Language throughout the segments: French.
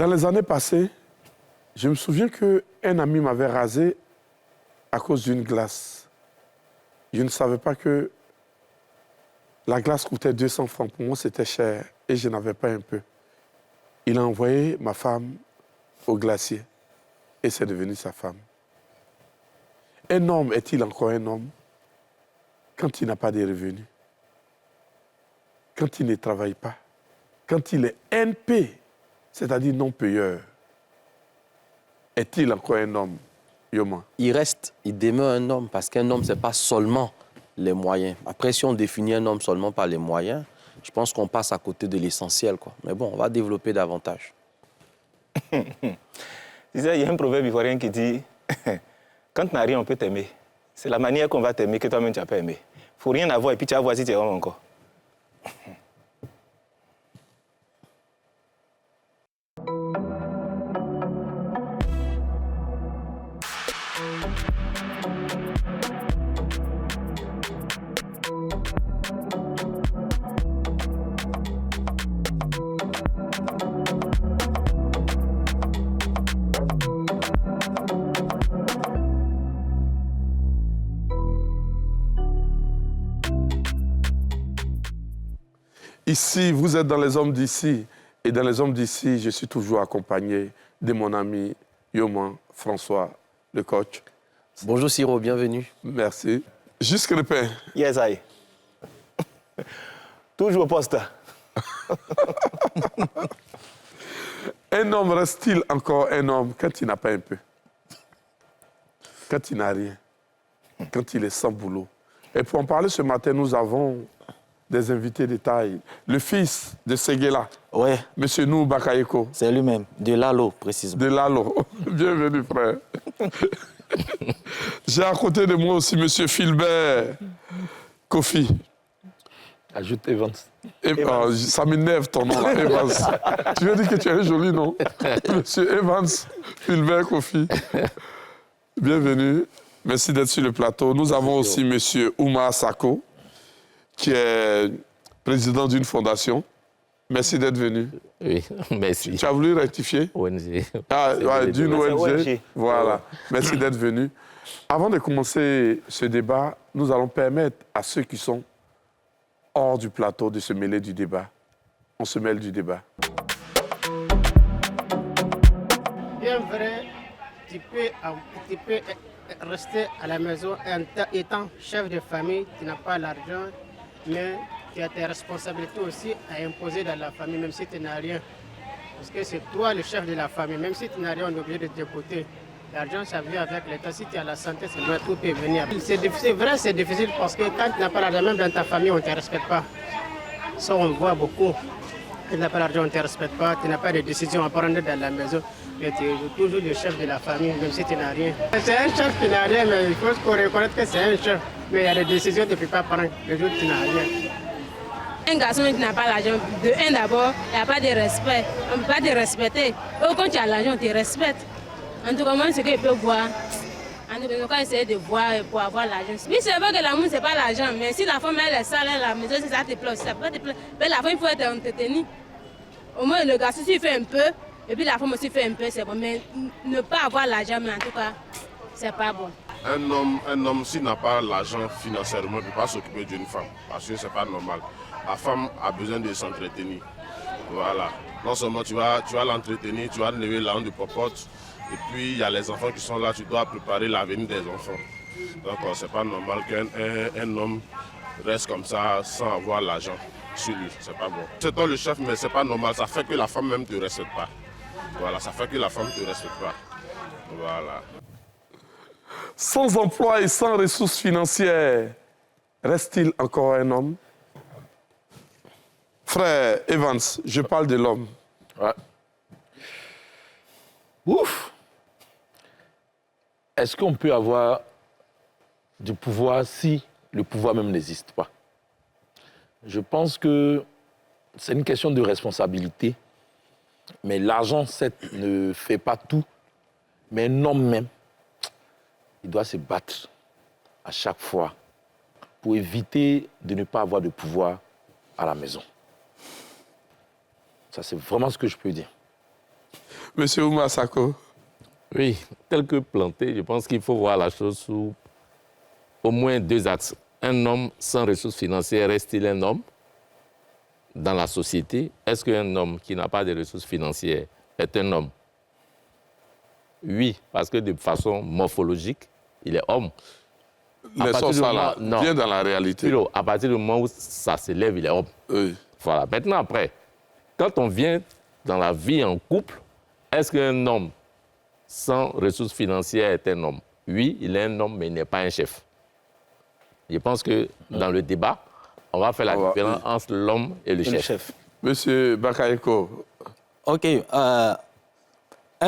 Dans les années passées, je me souviens qu'un ami m'avait rasé à cause d'une glace. Je ne savais pas que la glace coûtait 200 francs. Pour moi, c'était cher et je n'avais pas un peu. Il a envoyé ma femme au glacier et c'est devenu sa femme. Un homme est-il encore un homme quand il n'a pas de revenus, quand il ne travaille pas, quand il est NP, c'est-à-dire non-payeur? Est-il encore un homme, Yoma? Il demeure un homme parce qu'un homme, ce n'est pas seulement les moyens. Après, si on définit un homme seulement par les moyens, je pense qu'on passe à côté de l'essentiel, quoi. Mais bon, on va développer davantage. Tu sais, il y a un proverbe ivoirien qui dit quand tu n'as rien, on peut t'aimer. C'est la manière qu'on va t'aimer que toi-même tu n'as pas aimé. Il ne faut rien avoir et puis tu vas voir si tu es homme encore. Ici, vous êtes dans les hommes d'ici. Et dans les hommes d'ici, je suis toujours accompagné de mon ami Yoma, François, le coach. Bonjour Siro, bienvenue. Merci. Jusque le pain. Yes, I. Toujours au poste. Un homme reste-t-il encore un homme quand il n'a pas un peu? Quand il n'a rien? Quand il est sans boulot? Et pour en parler ce matin, nous avons des invités de taille. Le fils de Séguéla, Ouais, M. Nou Bakayeko. c'est lui-même, de Lalo, précisément. De Lalo. Bienvenue, frère. J'ai à côté de moi aussi M. Philbert Kofi. Ajoute Evans. Ça m'énerve ton nom, là, Evans. Tu veux dire que tu es joli, non? Monsieur Evans Philbert Kofi. Bienvenue. Merci d'être sur le plateau. Nous avons aussi M. Ouma Sako, qui est président d'une fondation. Merci d'être venu. Oui, merci. Tu as voulu rectifier? ONG. Ah, ouais, d'une ONG. ONG. Voilà. Merci d'être venu. Avant de commencer ce débat, nous allons permettre à ceux qui sont hors du plateau de se mêler du débat. On se mêle du débat. Bien vrai, tu peux rester à la maison étant chef de famille, tu n'as pas l'argent, mais tu as tes responsabilités aussi à imposer dans la famille, même si tu n'as rien. Parce que c'est toi le chef de la famille, même si tu n'as rien, on est obligé de t'écouter. L'argent, ça vient avec l'État. Si tu as la santé, c'est vrai, tout peut venir. C'est vrai, c'est difficile parce que quand tu n'as pas l'argent, même dans ta famille, on ne te respecte pas. Ça, on voit beaucoup. Tu n'as pas l'argent, on ne te respecte pas. Tu n'as pas de décision à prendre dans la maison. Mais tu es toujours le chef de la famille, même si tu n'as rien. C'est un chef qui n'a rien, mais il faut reconnaître que c'est un chef. Mais il y a des décisions que tu ne peux pas prendre le jour où tu n'as rien. Un garçon qui n'a pas l'argent, de un d'abord, il n'y a pas de respect. On ne peut pas te respecter. Quand tu as l'argent, on te respecte. En tout cas, moi, ce que je peux voir, en tout cas, on va essayer de voir pour avoir l'argent. Oui, c'est vrai que l'amour, ce n'est pas l'argent, mais si la femme, elle est sale, elle est à la maison, si ça te plaît, ça peut te plaire. Mais la femme, il faut être entretenue. Au moins, le garçon, s'il fait un peu, et puis la femme aussi fait un peu, c'est bon. Mais ne pas avoir l'argent, mais en tout cas, c'est pas bon. Un homme s'il n'a pas l'argent financièrement, ne peut pas s'occuper d'une femme, parce que ce n'est pas normal. La femme a besoin de s'entretenir. Voilà. Non seulement tu vas l'entretenir, tu vas lever la honte de popote, et puis il y a les enfants qui sont là, tu dois préparer l'avenir des enfants. Donc ce n'est pas normal qu'un homme reste comme ça sans avoir l'argent sur lui. C'est pas bon. C'est toi le chef, mais c'est pas normal. Ça fait que la femme même ne te respecte pas. Voilà, ça fait que la femme ne te respecte pas. Voilà. Sans emploi et sans ressources financières, reste-t-il encore un homme? Frère Evans, je parle de l'homme. Ouais. Ouf! Est-ce qu'on peut avoir du pouvoir si le pouvoir même n'existe pas? Je pense que c'est une question de responsabilité. Mais l'argent, certes, ne fait pas tout. Mais un homme même, il doit se battre à chaque fois pour éviter de ne pas avoir de pouvoir à la maison. Ça, c'est vraiment ce que je peux dire. Monsieur Oumar Sako. Oui, tel que planté, je pense qu'il faut voir la chose sous au moins 2 axes. Un homme sans ressources financières reste-t-il un homme dans la société? Est-ce qu'un homme qui n'a pas de ressources financières est un homme? Oui, parce que de façon morphologique, il est homme. Laissons ça là, non. bien dans la réalité. Philo, à partir du moment où ça s'élève, il est homme. Oui. Voilà. Maintenant, après, quand on vient dans la vie en couple, est-ce qu'un homme sans ressources financières est un homme? Oui, il est un homme, mais il n'est pas un chef. Je pense que dans le débat, on va faire la différence entre l'homme et le chef. Monsieur Bakayoko. OK. Un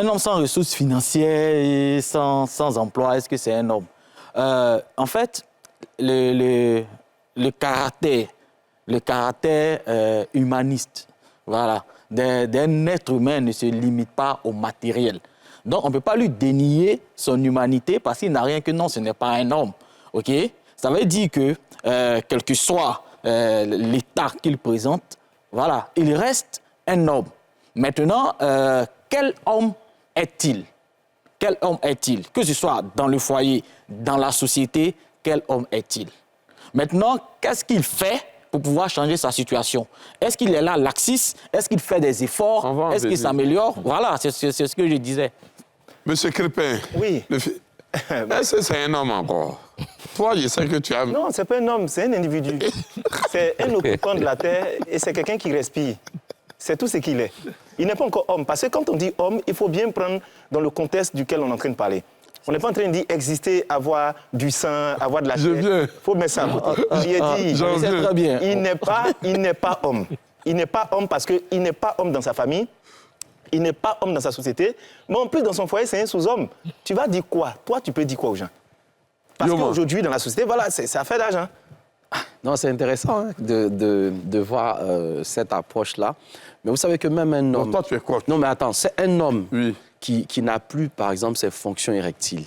homme sans ressources financières et sans emploi, est-ce que c'est un homme? En fait, le caractère humaniste, voilà, d'un être humain ne se limite pas au matériel. Donc, on ne peut pas lui dénier son humanité parce qu'il n'a rien que non, ce n'est pas un homme. OK? Ça veut dire que, quel que soit l'état qu'il présente, voilà, il reste un homme. Maintenant, quel homme est-il? Quel homme est-il? Que ce soit dans le foyer, dans la société, quel homme est-il? Maintenant, qu'est-ce qu'il fait pour pouvoir changer sa situation? Est-ce qu'il est là laxiste? Est-ce qu'il fait des efforts? Est-ce qu'il s'améliore? Voilà, c'est ce que je disais. Monsieur Crépin. Oui. Est-ce que c'est un homme encore? Toi, je sais que tu as... Non, c'est pas un homme, c'est un individu. C'est un occupant de la terre et c'est quelqu'un qui respire. C'est tout ce qu'il est. Il n'est pas encore homme. Parce que quand on dit homme, il faut bien prendre dans le contexte duquel on est en train de parler. On n'est pas en train de dire exister, avoir du sang, avoir de la chair. Il faut mettre ça à côté. C'est très bien. Il n'est pas homme. Il n'est pas homme parce qu'il n'est pas homme dans sa famille. Il n'est pas homme dans sa société. Mais en plus, dans son foyer, c'est un sous-homme. Tu vas dire quoi? Toi, tu peux dire quoi aux gens? Parce qu'aujourd'hui, dans la société, voilà, c'est affaire d'argent. Non, c'est intéressant hein, de voir cette approche-là. Mais vous savez que même un homme... Toi, tu es quoi? Non, mais attends, c'est un homme qui n'a plus, par exemple, ses fonctions érectiles.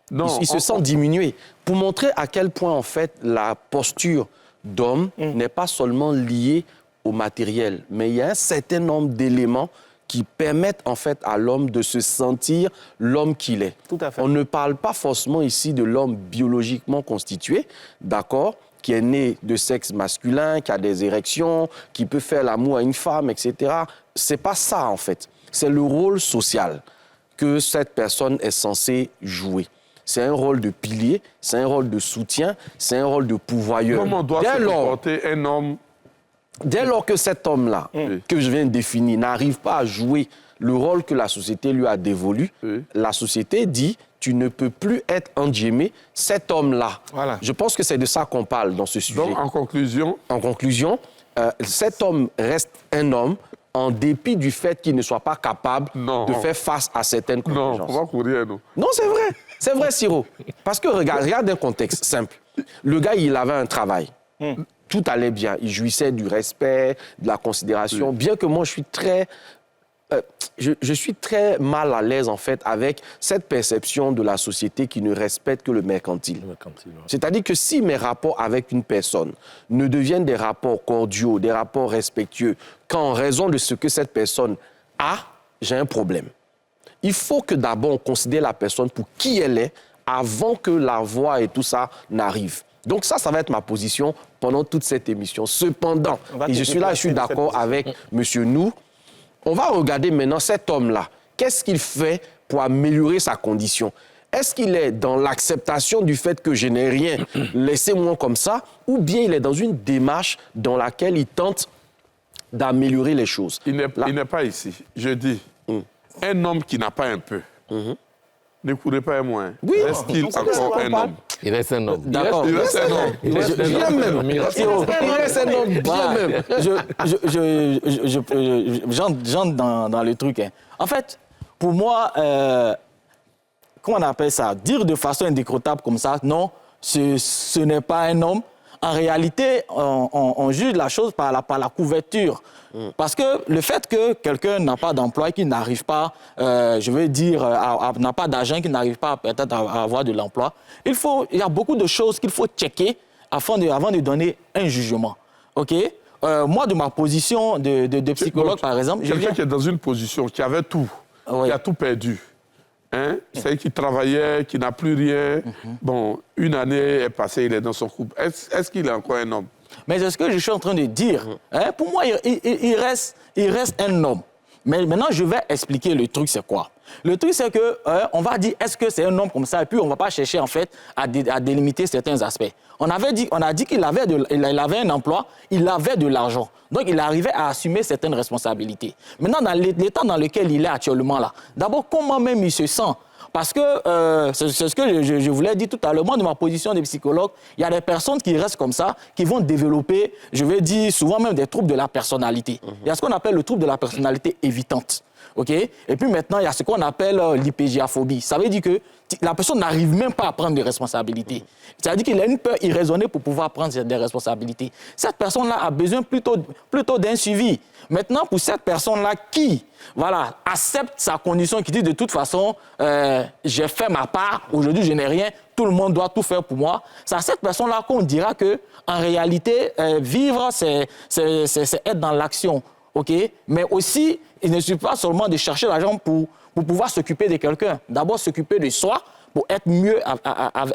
Non, il se sent diminué. Pour montrer à quel point, en fait, la posture d'homme n'est pas seulement liée au matériel, mais il y a un certain nombre d'éléments qui permettent en fait à l'homme de se sentir l'homme qu'il est. Tout à fait. On ne parle pas forcément ici de l'homme biologiquement constitué, d'accord, qui est né de sexe masculin, qui a des érections, qui peut faire l'amour à une femme, etc. C'est pas ça en fait. C'est le rôle social que cette personne est censée jouer. C'est un rôle de pilier, c'est un rôle de soutien, c'est un rôle de pourvoyeur. Comment doit se comporter un homme? Dès lors que cet homme-là, que je viens de définir, n'arrive pas à jouer le rôle que la société lui a dévolu, la société dit « tu ne peux plus être endémé cet homme-là ». Voilà. Je pense que c'est de ça qu'on parle dans ce sujet. Donc, en conclusion, cet homme reste un homme en dépit du fait qu'il ne soit pas capable de faire face à certaines contingences. Non, on va courir, nous. Non, c'est vrai. C'est vrai, Siro. Parce que regarde un contexte simple. Le gars, il avait un travail. Tout allait bien. Il jouissait du respect, de la considération. Bien que moi, je suis très mal à l'aise, en fait, avec cette perception de la société qui ne respecte que le mercantile. C'est-à-dire que si mes rapports avec une personne ne deviennent des rapports cordiaux, des rapports respectueux, qu'en raison de ce que cette personne a, j'ai un problème. Il faut que d'abord on considère la personne pour qui elle est avant que la voix et tout ça n'arrive. Donc ça va être ma position pendant toute cette émission. Cependant, et je suis d'accord avec M. Nou, on va regarder maintenant cet homme-là. Qu'est-ce qu'il fait pour améliorer sa condition? Est-ce qu'il est dans l'acceptation du fait que je n'ai rien, laissez-moi comme ça, ou bien il est dans une démarche dans laquelle il tente d'améliorer les choses? Il n'est pas ici. Je dis, un homme qui n'a pas un peu, ne courez pas un moins. Oui, reste-il encore un homme? Il reste un homme. D'accord. Il reste un homme. Bien même. Il reste un homme bien même. J'entre dans le truc. Hein. En fait, pour moi, comment on appelle ça? Dire de façon indécrottable comme ça, non, ce n'est pas un homme. En réalité, on juge la chose par la couverture. Parce que le fait que quelqu'un n'a pas d'emploi, qu'il n'arrive pas, je veux dire, n'a pas d'argent, qu'il n'arrive pas peut-être à avoir de l'emploi, il y a beaucoup de choses qu'il faut checker avant de donner un jugement. OK? moi, de ma position de psychologue, par exemple... Quelqu'un qui est dans une position, qui avait tout, qui a tout perdu, hein? C'est qui travaillait, qui n'a plus rien. Bon, une année est passée, il est dans son couple. Est-ce qu'il est encore un homme? Mais c'est ce que je suis en train de dire. Hein? Pour moi, il reste un homme. Mais maintenant, je vais expliquer le truc, c'est quoi? Le truc, c'est que on va dire, est-ce que c'est un homme comme ça? Et puis, on ne va pas chercher, en fait, à délimiter certains aspects. On a dit qu'il avait, il avait un emploi, il avait de l'argent. Donc, il arrivait à assumer certaines responsabilités. Maintenant, dans l'état dans lequel il est actuellement là, d'abord, comment même il se sent? Parce que c'est ce que je voulais dire tout à l'heure. Moi, de ma position de psychologue, il y a des personnes qui restent comme ça, qui vont développer, je vais dire, souvent même des troubles de la personnalité. Il y a ce qu'on appelle le trouble de la personnalité évitante. Okay? Et puis maintenant, il y a ce qu'on appelle l'hypégiaphobie. Ça veut dire que la personne n'arrive même pas à prendre des responsabilités. C'est-à-dire qu'il a une peur irraisonnée pour pouvoir prendre des responsabilités. Cette personne-là a besoin plutôt d'un suivi. Maintenant, pour cette personne-là qui accepte sa condition, qui dit de toute façon, j'ai fait ma part, aujourd'hui je n'ai rien, tout le monde doit tout faire pour moi, c'est à cette personne-là qu'on dira qu'en réalité, vivre, c'est être dans l'action. Okay? Mais aussi, il ne suffit pas seulement de chercher l'argent pour pouvoir s'occuper de quelqu'un. D'abord, s'occuper de soi pour être mieux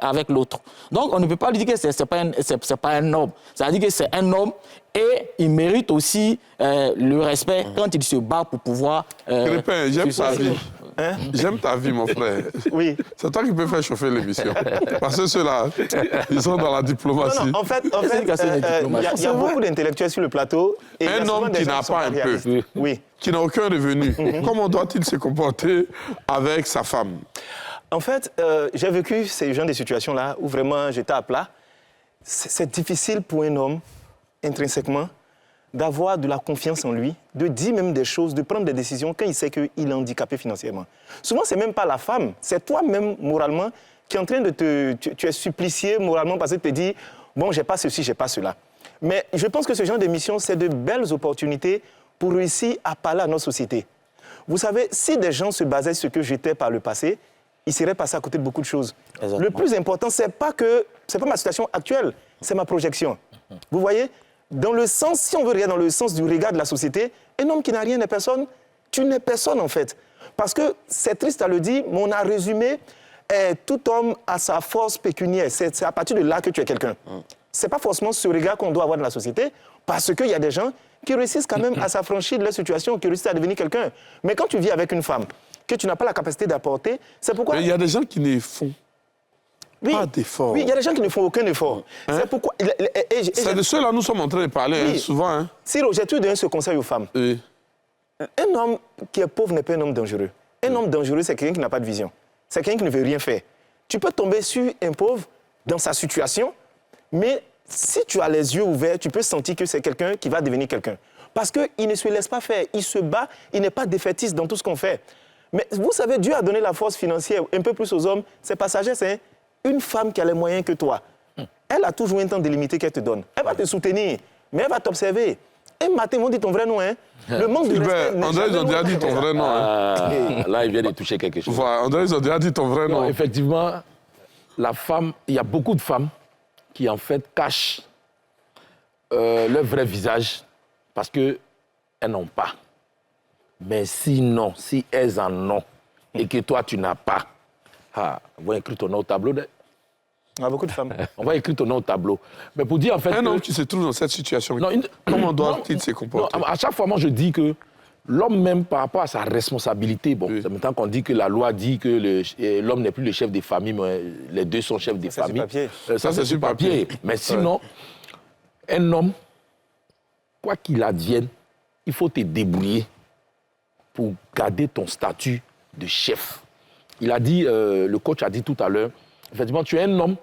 avec l'autre. Donc, on ne peut pas lui dire que c'est pas un homme. Ça veut dire que c'est un homme et il mérite aussi le respect quand il se bat pour pouvoir... Crépin, j'aime ta vie. Hein? J'aime ta vie, mon frère. Oui. C'est toi qui peux faire chauffer l'émission. Parce que ceux-là, ils sont dans la diplomatie. Non, en fait, il y a beaucoup d'intellectuels sur le plateau. Et un homme qui n'a pas un peu, qui n'a aucun revenu, comment doit-il se comporter avec sa femme? En fait, j'ai vécu ces genres de situations-là où vraiment j'étais à plat. C'est difficile pour un homme, intrinsèquement, d'avoir de la confiance en lui, de dire même des choses, de prendre des décisions quand il sait qu'il est handicapé financièrement. Souvent, ce n'est même pas la femme, c'est toi-même, moralement, qui est en train de tu es supplicié moralement parce que tu te dis, bon, j'ai pas ceci, j'ai pas cela. Mais je pense que ce genre d'émission, c'est de belles opportunités pour réussir à parler à notre société. Vous savez, si des gens se basaient sur ce que j'étais par le passé, ils seraient passés à côté de beaucoup de choses. Exactement. Le plus important, c'est pas ma situation actuelle, c'est ma projection. Vous voyez? Dans le sens, si on veut regarder dans le sens du regard de la société, un homme qui n'a rien n'est personne, tu n'es personne en fait. Parce que c'est triste à le dire, mais on a résumé tout homme a sa force pécuniaire. C'est à partir de là que tu es quelqu'un. C'est pas forcément ce regard qu'on doit avoir dans la société, parce qu'il y a des gens qui réussissent quand même à s'affranchir de leur situation, qui réussissent à devenir quelqu'un. Mais quand tu vis avec une femme que tu n'as pas la capacité d'apporter, c'est pourquoi... Mais il y a des gens qui ne font pas d'efforts. Oui, il y a des gens qui ne font aucun effort. Hein? C'est pourquoi... C'est de ceux-là nous sommes en train de parler souvent. Hein. Ciro, j'ai toujours donné ce conseil aux femmes. Oui. Un homme qui est pauvre n'est pas un homme dangereux. Un homme dangereux, c'est quelqu'un qui n'a pas de vision. C'est quelqu'un qui ne veut rien faire. Tu peux tomber sur un pauvre dans sa situation, mais si tu as les yeux ouverts, tu peux sentir que c'est quelqu'un qui va devenir quelqu'un. Parce qu'il ne se laisse pas faire. Il se bat, il n'est pas défaitiste dans tout ce qu'on fait. Mais vous savez, Dieu a donné la force financière un peu plus aux hommes. C'est passager, c'est une femme qui a les moyens que toi. Elle a toujours un temps délimité qu'elle te donne. Elle va te soutenir, mais elle va t'observer. Un matin, ils m'ont dit ton vrai nom. Hein? Le manque de respect... André, ils ont déjà dit ton vrai nom. Là, il vient de toucher quelque chose. Voilà, André, ils ont déjà dit ton vrai nom. Non, effectivement, la femme, il y a beaucoup de femmes qui, en fait, cachent leur vrai visage parce qu'elles n'ont pas. Mais sinon, si elles en ont et que toi, tu n'as pas, on va écrire ton nom au tableau. Il y a beaucoup de femmes. On va écrire ton nom au tableau. Mais pour dire en fait... Un homme qui se trouve dans cette situation, comment doit-il se comporter? À chaque fois, moi, je dis que l'homme même, par rapport à sa responsabilité, bon, c'est maintenant qu'on dit que la loi dit que l'homme n'est plus le chef des familles, mais les deux sont chefs des familles. Ça, c'est sur papier. Mais sinon, un homme, quoi qu'il advienne, il faut te débrouiller pour garder ton statut de chef. Il a dit, le coach a dit tout à l'heure, effectivement, tu es un homme,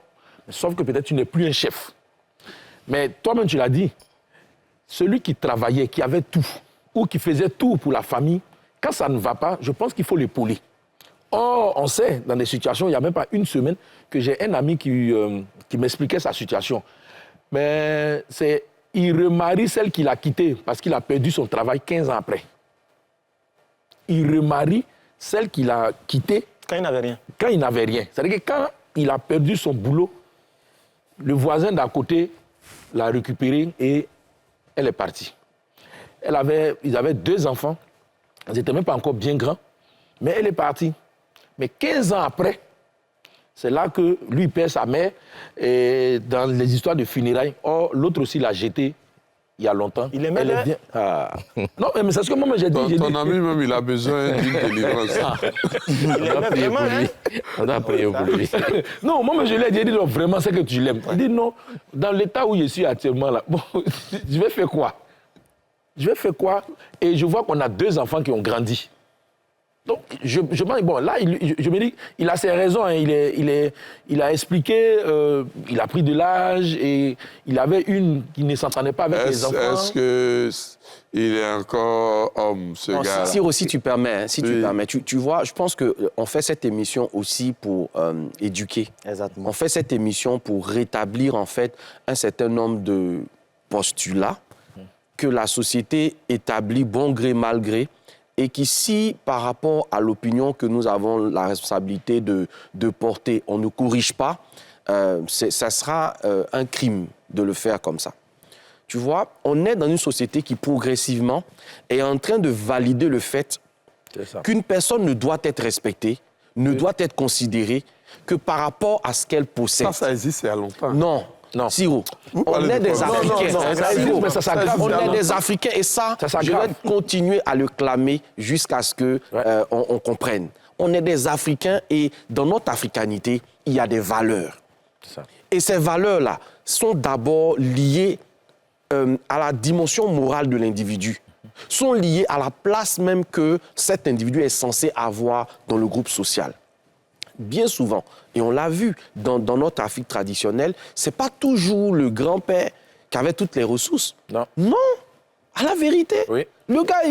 sauf que peut-être tu n'es plus un chef. Mais toi-même, tu l'as dit, celui qui travaillait, qui avait tout, ou qui faisait tout pour la famille, quand ça ne va pas, je pense qu'il faut l'épauler. Or, on sait, dans des situations, il n'y a même pas une semaine, que j'ai un ami qui m'expliquait sa situation. Mais il remarie celle qu'il a quittée parce qu'il a perdu son travail 15 ans après. Il remarie celle qu'il a quittée. Quand il n'avait rien. Quand il n'avait rien. C'est-à-dire que quand il a perdu son boulot, le voisin d'à côté l'a récupéré et elle est partie. Ils avaient 2 enfants. Ils n'étaient même pas encore bien grands. Mais elle est partie. Mais 15 ans après, c'est là que lui perd sa mère et dans les histoires de funérailles. Or, l'autre aussi l'a jeté il y a longtemps. Il est même bien. Non, mais c'est ce que moi j'ai dit. Ton ami même, il a besoin d'une délivrance. Il aimait vraiment, hein? On a prié pour lui. Non, moi je lui ai dit, non, vraiment, c'est que tu l'aimes. Il dit, non, dans l'état où je suis actuellement, là, bon, je vais faire quoi? Et je vois qu'on a 2 enfants qui ont grandi. Donc, je pense, bon, là, je me dis, il a ses raisons. Hein, il a expliqué, il a pris de l'âge et il avait une qui ne s'entendait pas avec les enfants. Est-ce qu'il est encore homme, ce gars? Si aussi tu permets, tu vois, je pense qu'on fait cette émission aussi pour éduquer. Exactement. On fait cette émission pour rétablir, en fait, un certain nombre de postulats que la société établit bon gré, mal gré, et qu'ici, par rapport à l'opinion que nous avons la responsabilité de porter, on ne corrige pas, ça sera un crime de le faire comme ça. Tu vois, on est dans une société qui, progressivement, est en train de valider le fait qu'une personne ne doit être respectée, ne doit être considérée que par rapport à ce qu'elle possède. Ça existe il y a longtemps. Non. Ciro, on est des Africains. On est des Africains et ça je vais continuer à le clamer jusqu'à ce qu'on comprenne. On est des Africains et dans notre africanité, il y a des valeurs. Et ces valeurs-là sont d'abord liées à la dimension morale de l'individu, sont liées à la place même que cet individu est censé avoir dans le groupe social. Bien souvent, et on l'a vu dans notre Afrique traditionnelle, ce n'est pas toujours le grand-père qui avait toutes les ressources. Non, à la vérité. Oui. Le gars,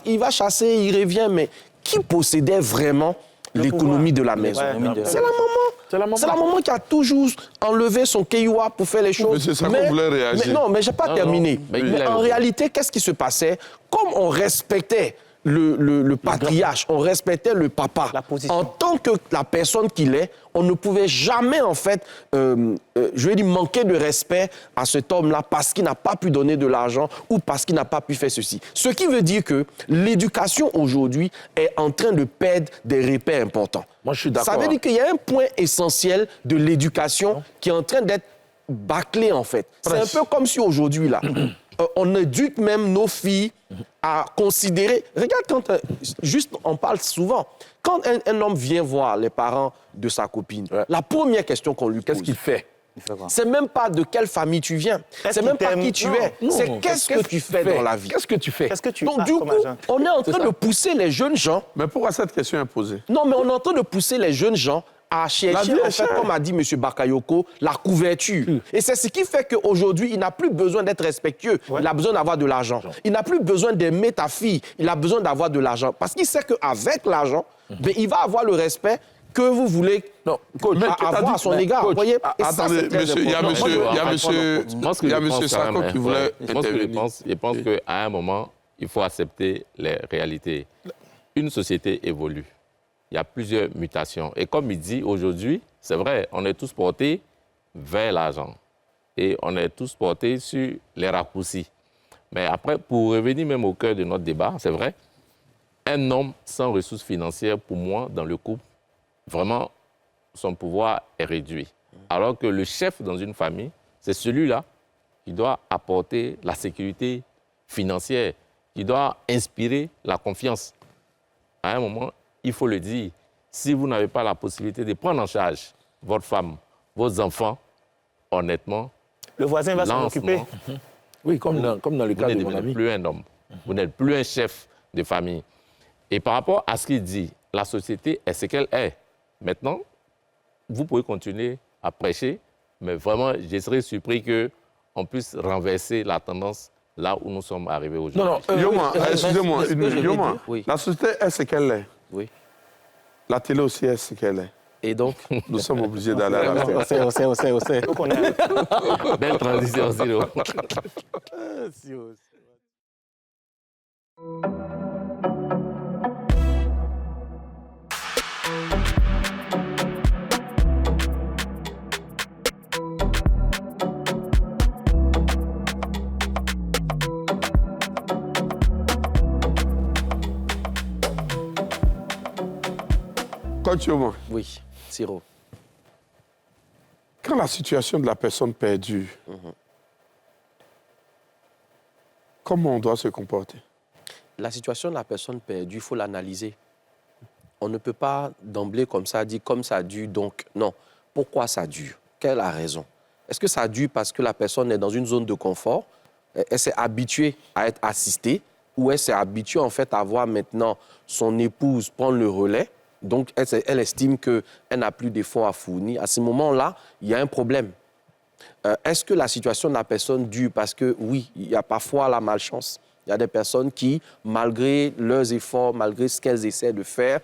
il va chasser, il revient, mais qui possédait vraiment l'économie de la maison? C'est la maman. C'est la maman qui a toujours enlevé son keïwa pour faire les choses. Mais c'est ça qu'on voulait réagir. Mais je n'ai pas terminé. Mais en réalité, qu'est-ce qui se passait? Comme on respectait le patriarche, on respectait le papa. En tant que la personne qu'il est, on ne pouvait jamais, en fait, je vais dire, manquer de respect à cet homme-là parce qu'il n'a pas pu donner de l'argent ou parce qu'il n'a pas pu faire ceci. Ce qui veut dire que l'éducation aujourd'hui est en train de perdre des repères importants. Moi, je suis d'accord. Ça veut dire qu'il y a un point essentiel de l'éducation qui est en train d'être bâclé, en fait. C'est un peu comme si aujourd'hui, là, on éduque même nos filles à considérer... Regarde, quand juste, on parle souvent. Quand un homme vient voir les parents de sa copine, la première question qu'on lui pose... Qu'est-ce qu'il fait? C'est même pas de quelle famille tu viens. C'est même pas qui tu es. C'est qu'est-ce que tu fais dans la vie. Qu'est-ce que tu fais? Donc, du coup, on est en train de pousser les jeunes gens... Mais pourquoi cette question est posée? Non, mais on est en train de pousser les jeunes gens à chercher, en fait, comme a dit M. Bakayoko, la couverture. Et c'est ce qui fait qu'aujourd'hui, il n'a plus besoin d'être respectueux. Il a besoin d'avoir de l'argent. Il n'a plus besoin d'aimer ta fille. Il a besoin d'avoir de l'argent. Parce qu'il sait qu'avec l'argent, il va avoir le respect que vous voulez avoir à son égard. Vous voyez? Attendez, il y a monsieur Sako qui voulait intervenir. Je pense qu'à un moment, il faut accepter les réalités. Une société évolue. Il y a plusieurs mutations. Et comme il dit aujourd'hui, c'est vrai, on est tous portés vers l'argent. Et on est tous portés sur les raccourcis. Mais après, pour revenir même au cœur de notre débat, c'est vrai, un homme sans ressources financières, pour moi, dans le couple, vraiment, son pouvoir est réduit. Alors que le chef dans une famille, c'est celui-là qui doit apporter la sécurité financière, qui doit inspirer la confiance. À un moment, il faut le dire, si vous n'avez pas la possibilité de prendre en charge votre femme, vos enfants, honnêtement... Le voisin va s'en occuper. Oui, comme dans le cas de mon ami. Vous n'êtes plus un homme, vous n'êtes plus un chef de famille. Et par rapport à ce qu'il dit, la société est ce qu'elle est. Maintenant, vous pouvez continuer à prêcher, mais vraiment, je serais surpris qu'on puisse renverser la tendance là où nous sommes arrivés aujourd'hui. Non, Yoma, excusez-moi, Yoma, la société est ce qu'elle est. Oui. La télé aussi est ce qu'elle est. Et donc, nous sommes obligés d'aller à la télé. On sait. Belle transition, Ciro. Continue. Oui, Siro. Quand la situation de la personne perdure, comment on doit se comporter? La situation de la personne perdue, il faut l'analyser. On ne peut pas d'emblée comme ça dire comme ça dure, donc non. Pourquoi ça dure? Quelle est la raison? Est-ce que ça dure parce que la personne est dans une zone de confort? Elle s'est habituée à être assistée ou elle s'est habituée en fait à voir maintenant son épouse prendre le relais? Donc elle estime qu'elle n'a plus d'efforts à fournir. À ce moment-là, il y a un problème. Est-ce que la situation de la personne dure parce que oui, il y a parfois la malchance? Il y a des personnes qui, malgré leurs efforts, malgré ce qu'elles essaient de faire,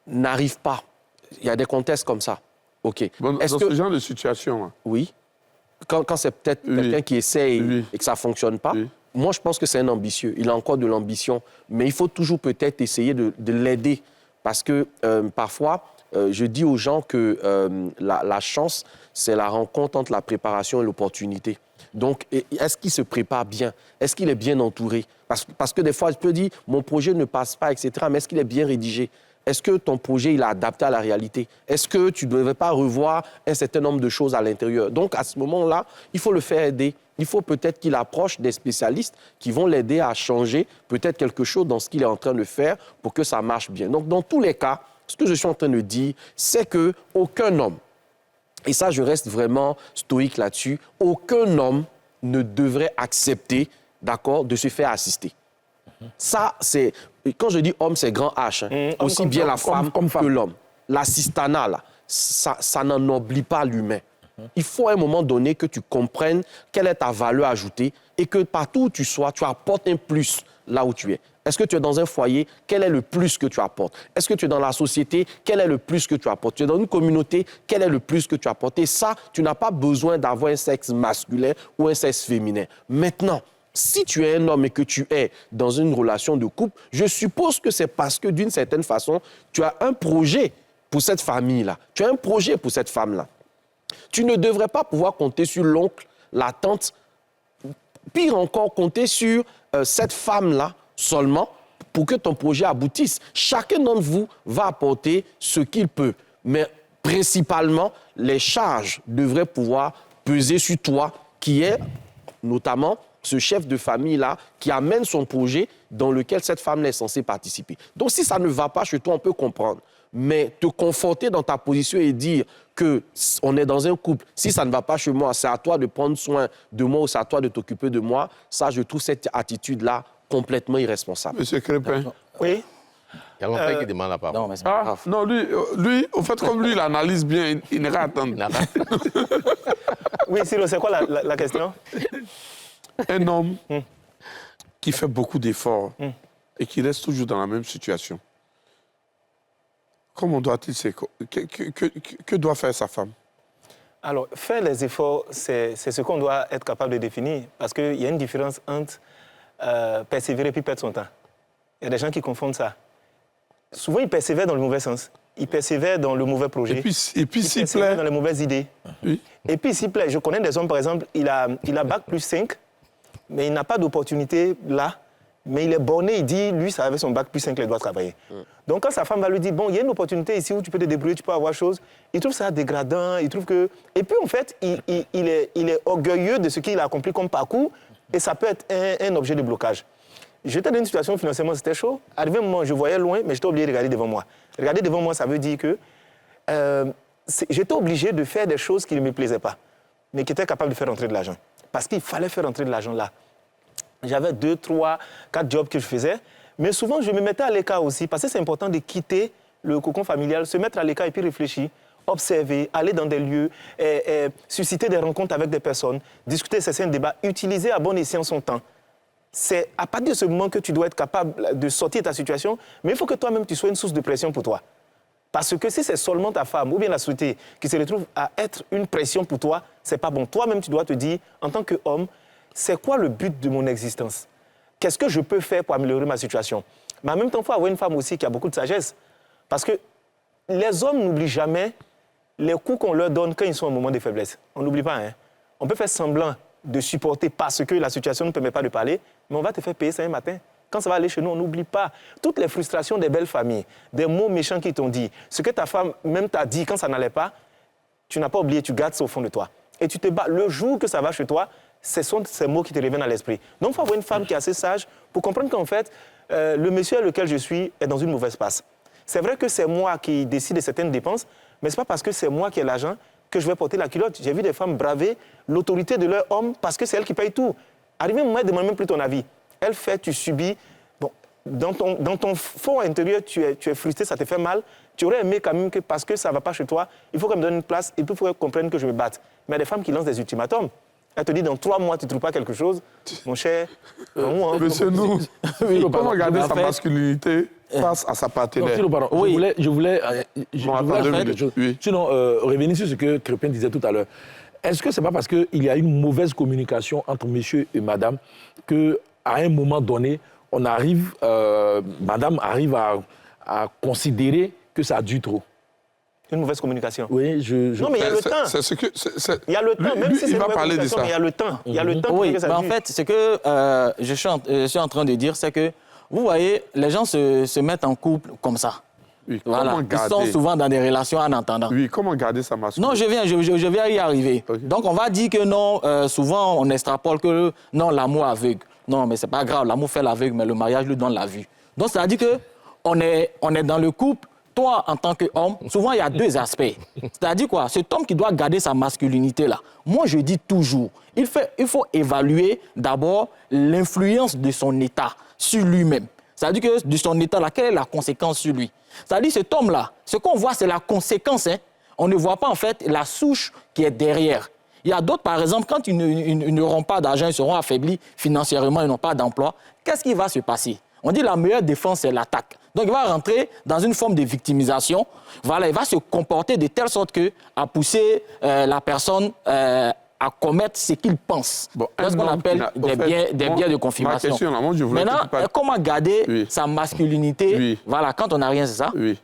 n'arrivent pas. Il y a des contextes comme ça. OK. Bon, dans ce genre de situation... Hein. Oui. Quand c'est peut-être quelqu'un qui essaye et que ça ne fonctionne pas, moi, je pense que c'est un ambitieux. Il a encore de l'ambition. Mais il faut toujours peut-être essayer de l'aider. Parce que parfois, je dis aux gens que la chance, c'est la rencontre entre la préparation et l'opportunité. Donc, est-ce qu'il se prépare bien? Est-ce qu'il est bien entouré? Parce que des fois, je peux dire, mon projet ne passe pas, etc. Mais est-ce qu'il est bien rédigé? Est-ce que ton projet, il est adapté à la réalité? Est-ce que tu ne devrais pas revoir un certain nombre de choses à l'intérieur? Donc, à ce moment-là, il faut le faire aider. Il faut peut-être qu'il approche des spécialistes qui vont l'aider à changer peut-être quelque chose dans ce qu'il est en train de faire pour que ça marche bien. Donc, dans tous les cas, ce que je suis en train de dire, c'est qu'aucun homme, et ça, je reste vraiment stoïque là-dessus, aucun homme ne devrait accepter, d'accord, de se faire assister. Ça, c'est... Quand je dis homme, c'est grand H. Hein. Aussi bien la femme que l'homme. L'assistanat, là, ça n'en oublie pas l'humain. Il faut à un moment donné que tu comprennes quelle est ta valeur ajoutée et que partout où tu sois, tu apportes un plus là où tu es. Est-ce que tu es dans un foyer? Quel est le plus que tu apportes? Est-ce que tu es dans la société? Quel est le plus que tu apportes? Tu es dans une communauté? Quel est le plus que tu apportes? Et ça, tu n'as pas besoin d'avoir un sexe masculin ou un sexe féminin. Maintenant, si tu es un homme et que tu es dans une relation de couple, je suppose que c'est parce que, d'une certaine façon, tu as un projet pour cette famille-là. Tu as un projet pour cette femme-là. Tu ne devrais pas pouvoir compter sur l'oncle, la tante, pire encore, compter sur cette femme-là seulement pour que ton projet aboutisse. Chacun d'entre vous va apporter ce qu'il peut. Mais principalement, les charges devraient pouvoir peser sur toi, qui est notamment ce chef de famille-là qui amène son projet dans lequel cette femme est censée participer. Donc, si ça ne va pas chez toi, on peut comprendre. Mais te conforter dans ta position et dire qu'on est dans un couple, si ça ne va pas chez moi, c'est à toi de prendre soin de moi ou c'est à toi de t'occuper de moi, ça, je trouve cette attitude-là complètement irresponsable. Monsieur Crépin. Oui. Il y a longtemps qu'il demande la parole. Non, mais c'est pas grave. Non, lui, au fait, comme lui, il analyse bien, il n'ira attendre. Oui, Siro, c'est quoi la question? Un homme qui fait beaucoup d'efforts et qui reste toujours dans la même situation, comment doit-il que doit faire sa femme? Alors, faire les efforts, c'est ce qu'on doit être capable de définir. Parce qu'il y a une différence entre persévérer et puis perdre son temps. Il y a des gens qui confondent ça. Souvent, ils persévèrent dans le mauvais sens. Ils persévèrent dans le mauvais projet. Et puis s'il plaît... dans les mauvaises idées. Oui. Et puis s'il plaît, je connais des hommes, par exemple, il a bac plus 5, mais il n'a pas d'opportunité là. Mais il est borné, il dit, lui, ça avec son bac plus 5, il doit travailler. Donc quand sa femme va lui dire, bon, il y a une opportunité ici où tu peux te débrouiller, tu peux avoir chose, il trouve ça dégradant, il trouve que... Et puis en fait, il est orgueilleux de ce qu'il a accompli comme parcours et ça peut être un objet de blocage. J'étais dans une situation financièrement, c'était chaud. Arrivé un moment, je voyais loin, mais j'étais obligé de regarder devant moi. Regarder devant moi, ça veut dire que j'étais obligé de faire des choses qui ne me plaisaient pas, mais qui étaient capables de faire rentrer de l'argent. Parce qu'il fallait faire rentrer de l'argent là. J'avais 2, 3, 4 jobs que je faisais, mais souvent, je me mettais à l'écart aussi, parce que c'est important de quitter le cocon familial, se mettre à l'écart et puis réfléchir, observer, aller dans des lieux, susciter des rencontres avec des personnes, discuter certains débats, utiliser à bon escient son temps. C'est à partir de ce moment que tu dois être capable de sortir de ta situation, mais il faut que toi-même, tu sois une source de pression pour toi. Parce que si c'est seulement ta femme ou bien la société qui se retrouve à être une pression pour toi, c'est pas bon. Toi-même, tu dois te dire, en tant qu'homme, c'est quoi le but de mon existence? Qu'est-ce que je peux faire pour améliorer ma situation? Mais en même temps, il faut avoir une femme aussi qui a beaucoup de sagesse. Parce que les hommes n'oublient jamais les coups qu'on leur donne quand ils sont au moment de faiblesse. On n'oublie pas, hein? On peut faire semblant de supporter parce que la situation ne permet pas de parler, mais on va te faire payer ça un matin. Quand ça va aller chez nous, on n'oublie pas toutes les frustrations des belles familles, des mots méchants qui t'ont dit. Ce que ta femme même t'a dit quand ça n'allait pas, tu n'as pas oublié, tu gardes ça au fond de toi. Et tu te bats. Le jour que ça va chez toi, ce sont ces mots qui te reviennent à l'esprit. Donc, il faut avoir une femme qui est assez sage pour comprendre qu'en fait, le monsieur avec lequel je suis est dans une mauvaise passe. C'est vrai que c'est moi qui décide de certaines dépenses, mais ce n'est pas parce que c'est moi qui ai l'argent que je vais porter la culotte. J'ai vu des femmes braver l'autorité de leur homme parce que c'est elle qui paye tout. Arrivé un moment, elle ne demande même plus ton avis. Elle fait, tu subis. Bon, dans ton fond intérieur, tu es frustré, ça te fait mal. Tu aurais aimé quand même que parce que ça ne va pas chez toi, il faut qu'elle me donne une place et puis il faut qu'elle comprenne que je me batte. Mais il y a des femmes qui lancent des ultimatums. Elle te dit, dans 3 mois, tu ne trouves pas quelque chose. Mon cher, Monsieur nous, comment garder sa masculinité face à sa partenaire? Oui. Je voulais quelque chose. Oui. Sinon, revenir sur ce que Crépin disait tout à l'heure. Est-ce que ce n'est pas parce qu'il y a une mauvaise communication entre monsieur et madame qu'à un moment donné, madame arrive à considérer que ça dure trop? Une mauvaise communication. Oui, Non, mais il y a le temps. C'est ce que... Il y a le temps, même si c'est une mauvaise communication, mais il y a le temps. Il y a le temps pour que ça dure. En fait, ce que je suis en train de dire, c'est que, vous voyez, les gens se mettent en couple comme ça. Oui, voilà. Ils sont souvent dans des relations en attendant. Oui, comment garder sa masculinité? Non, je viens y arriver. Okay. Donc, on va dire que non, souvent, on extrapole que non, l'amour aveugle. Non, mais c'est pas grave, l'amour fait l'aveugle, mais le mariage lui donne la vue. Donc, ça veut dire qu'on est dans le couple. Toi, en tant qu'homme, souvent, il y a 2 aspects. C'est-à-dire quoi? Cet homme qui doit garder sa masculinité-là. Moi, je dis toujours, il faut évaluer d'abord l'influence de son état sur lui-même. C'est-à-dire que de son état-là, quelle est la conséquence sur lui? C'est-à-dire cet homme-là, ce qu'on voit, c'est la conséquence. Hein? On ne voit pas, en fait, la souche qui est derrière. Il y a d'autres, par exemple, quand ils n'auront pas d'argent, ils seront affaiblis financièrement, ils n'ont pas d'emploi. Qu'est-ce qui va se passer? On dit la meilleure défense, c'est l'attaque. Donc, il va rentrer dans une forme de victimisation. Voilà, il va se comporter de telle sorte à pousser la personne à commettre ce qu'il pense. Bon, c'est ce qu'on appelle des biais de confirmation. Ma question, là, moi, je voulais Maintenant, comment garder sa masculinité voilà, quand on n'a rien, c'est ça? Oui.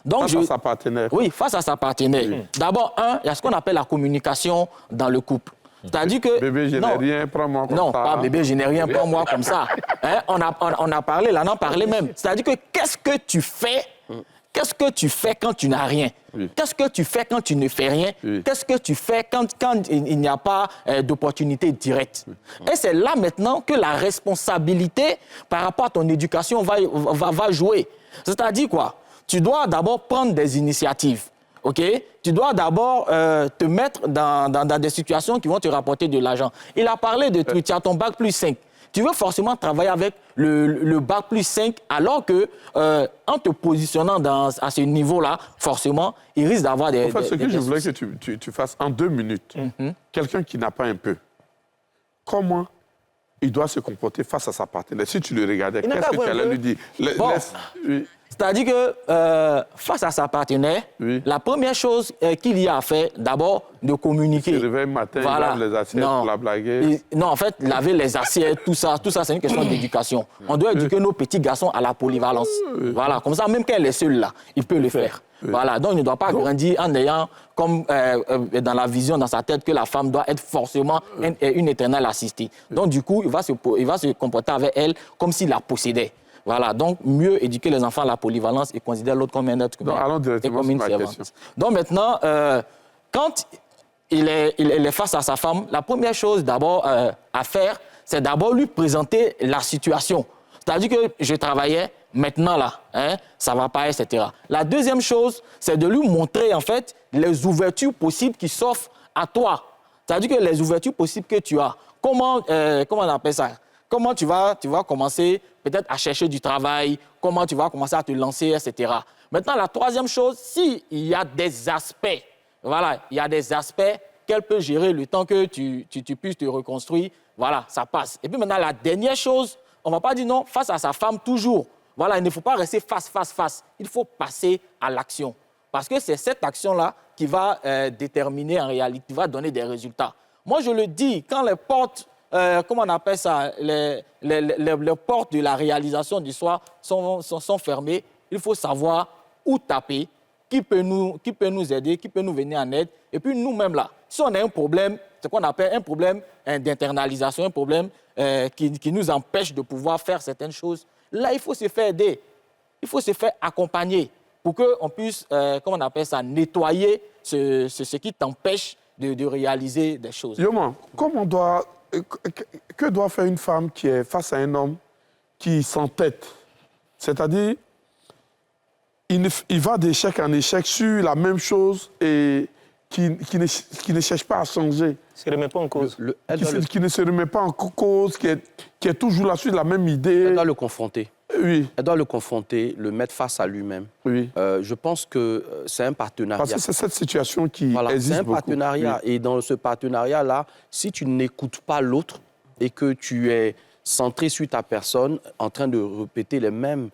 Donc, face à sa partenaire. Oui, face à sa partenaire. Oui. D'abord, il y a ce qu'on appelle la communication dans le couple. C'est-à-dire que... Bébé, je n'ai rien, prends-moi comme ça. Non, pas bébé, je n'ai rien, prends-moi comme ça. Hein? On a parlé, là, on en parlait même. C'est-à-dire que qu'est-ce que tu fais quand tu n'as rien? Oui. Qu'est-ce que tu fais quand tu ne fais rien? Oui. Qu'est-ce que tu fais quand il n'y a pas d'opportunité directe? Oui. Et c'est là maintenant que la responsabilité par rapport à ton éducation va jouer. C'est-à-dire quoi? Tu dois d'abord prendre des initiatives. OK? Tu dois d'abord te mettre dans des situations qui vont te rapporter de l'argent. Il a parlé de tu as ton bac plus 5. Tu veux forcément travailler avec le bac plus 5 alors que en te positionnant à ce niveau-là, forcément, il risque d'avoir des... En fait, ce que je voulais que tu fasses en 2 minutes, quelqu'un qui n'a pas un peu, comment il doit se comporter face à sa partenaire? Si tu le regardais, qu'est-ce que tu allais lui dire? C'est-à-dire que face à sa partenaire, la première chose qu'il y a à faire, d'abord, de communiquer. Il se réveille le matin, il lave les assiettes pour la blaguer. Non, en fait, laver les assiettes, tout ça c'est une question d'éducation. On doit éduquer nos petits garçons à la polyvalence. Voilà, comme ça, même quand elle est seule là, il peut le faire. Voilà, donc il ne doit pas grandir en ayant comme dans la vision, dans sa tête, que la femme doit être forcément une éternelle assistée. Donc du coup, il va se comporter avec elle comme s'il la possédait. Voilà, donc mieux éduquer les enfants à la polyvalence et considérer l'autre comme un être humain. Allons directement sur ma question. Donc maintenant, quand il est face à sa femme, la première chose d'abord à faire, c'est d'abord lui présenter la situation. C'est-à-dire que je travaillais, maintenant là, ça ne va pas, etc. La deuxième chose, c'est de lui montrer en fait les ouvertures possibles qui s'offrent à toi. C'est-à-dire que les ouvertures possibles que tu as. Comment on appelle ça? Comment tu vas commencer peut-être à chercher du travail, comment tu vas commencer à te lancer, etc. Maintenant, la troisième chose, s'il y a des aspects, voilà, il y a des aspects qu'elle peut gérer le temps que tu puisses te reconstruire, voilà, ça passe. Et puis maintenant, la dernière chose, on ne va pas dire non face à sa femme toujours. Voilà, il ne faut pas rester face. Il faut passer à l'action. Parce que c'est cette action-là qui va déterminer en réalité, qui va donner des résultats. Moi, je le dis, quand les portes... comment on appelle ça, les portes de la réalisation du soir sont fermées. Il faut savoir où taper, qui peut nous aider, qui peut nous venir en aide. Et puis nous-mêmes là, si on a un problème, ce qu'on appelle un problème d'internalisation, un problème qui nous empêche de pouvoir faire certaines choses, là, il faut se faire aider. Il faut se faire accompagner pour qu'on puisse, comment on appelle ça, nettoyer ce qui t'empêche de réaliser des choses. Yoma, que doit faire une femme qui est face à un homme qui s'entête? C'est-à-dire, il va d'échec en échec sur la même chose et qui ne cherche pas à changer. Il ne se remet pas en cause. Qui ne se remet pas en cause, qui est toujours là sur la même idée. Elle doit le confronter. Oui. Elle doit le confronter, le mettre face à lui-même. Oui. Je pense que c'est un partenariat. Parce que c'est cette situation qui existe c'est un beaucoup. partenariat. Oui. Et dans ce partenariat-là, si tu n'écoutes pas l'autre et que tu es centré sur ta personne, en train de répéter les mêmes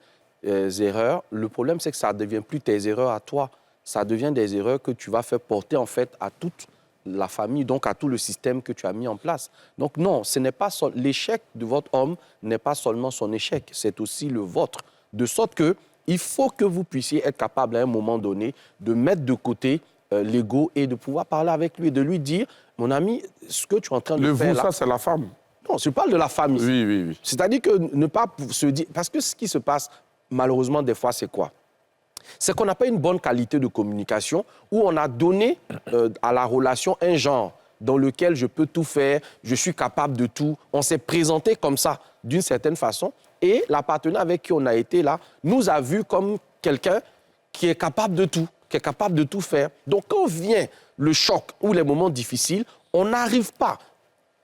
erreurs, le problème, c'est que ça ne devient plus tes erreurs à toi. Ça devient des erreurs que tu vas faire porter, en fait, à toute la famille, donc à tout le système que tu as mis en place. Donc non, ce n'est pas l'échec de votre homme n'est pas seulement son échec, c'est aussi le vôtre. De sorte que il faut que vous puissiez être capable à un moment donné de mettre de côté l'ego et de pouvoir parler avec lui et de lui dire, mon ami, ce que tu es en train de faire là... ça, c'est la femme. Non, je parle de la femme ici. Oui, oui, oui. C'est-à-dire que ne pas se dire... Parce que ce qui se passe, malheureusement, des fois, c'est quoi? C'est qu'on n'a pas une bonne qualité de communication où on a donné à la relation un genre dans lequel je peux tout faire, je suis capable de tout. On s'est présenté comme ça, d'une certaine façon. Et la partenaire avec qui on a été là nous a vus comme quelqu'un qui est capable de tout, qui est capable de tout faire. Donc quand vient le choc ou les moments difficiles, on n'arrive pas.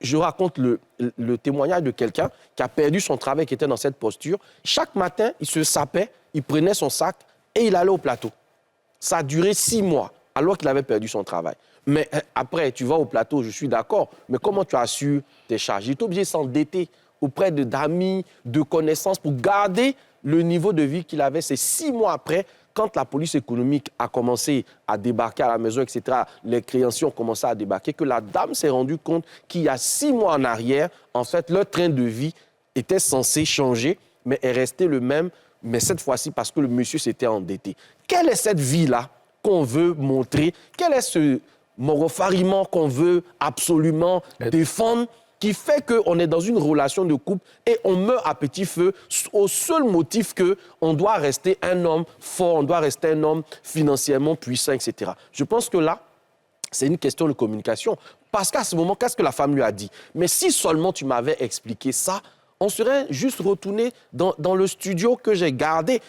Je raconte le témoignage de quelqu'un qui a perdu son travail, qui était dans cette posture. Chaque matin, il se sapait, il prenait son sac et il allait au plateau. Ça a duré 6 mois, alors qu'il avait perdu son travail. Mais après, tu vas au plateau, je suis d'accord, mais comment tu assures tes charges? Il est obligé de s'endetter auprès d'amis, de connaissances pour garder le niveau de vie qu'il avait. C'est 6 mois après, quand la police économique a commencé à débarquer à la maison, etc., les créanciers ont commencé à débarquer, que la dame s'est rendue compte qu'il y a 6 mois en arrière, en fait, leur train de vie était censé changer, mais est resté le même, mais cette fois-ci parce que le monsieur s'était endetté. Quelle est cette vie-là qu'on veut montrer? Quel est ce morofariement qu'on veut absolument défendre qui fait qu'on est dans une relation de couple et on meurt à petit feu au seul motif qu'on doit rester un homme fort, on doit rester un homme financièrement puissant, etc. Je pense que là, c'est une question de communication. Parce qu'à ce moment, qu'est-ce que la femme lui a dit? Mais si seulement tu m'avais expliqué ça, on serait juste retourné dans le studio que j'ai gardé.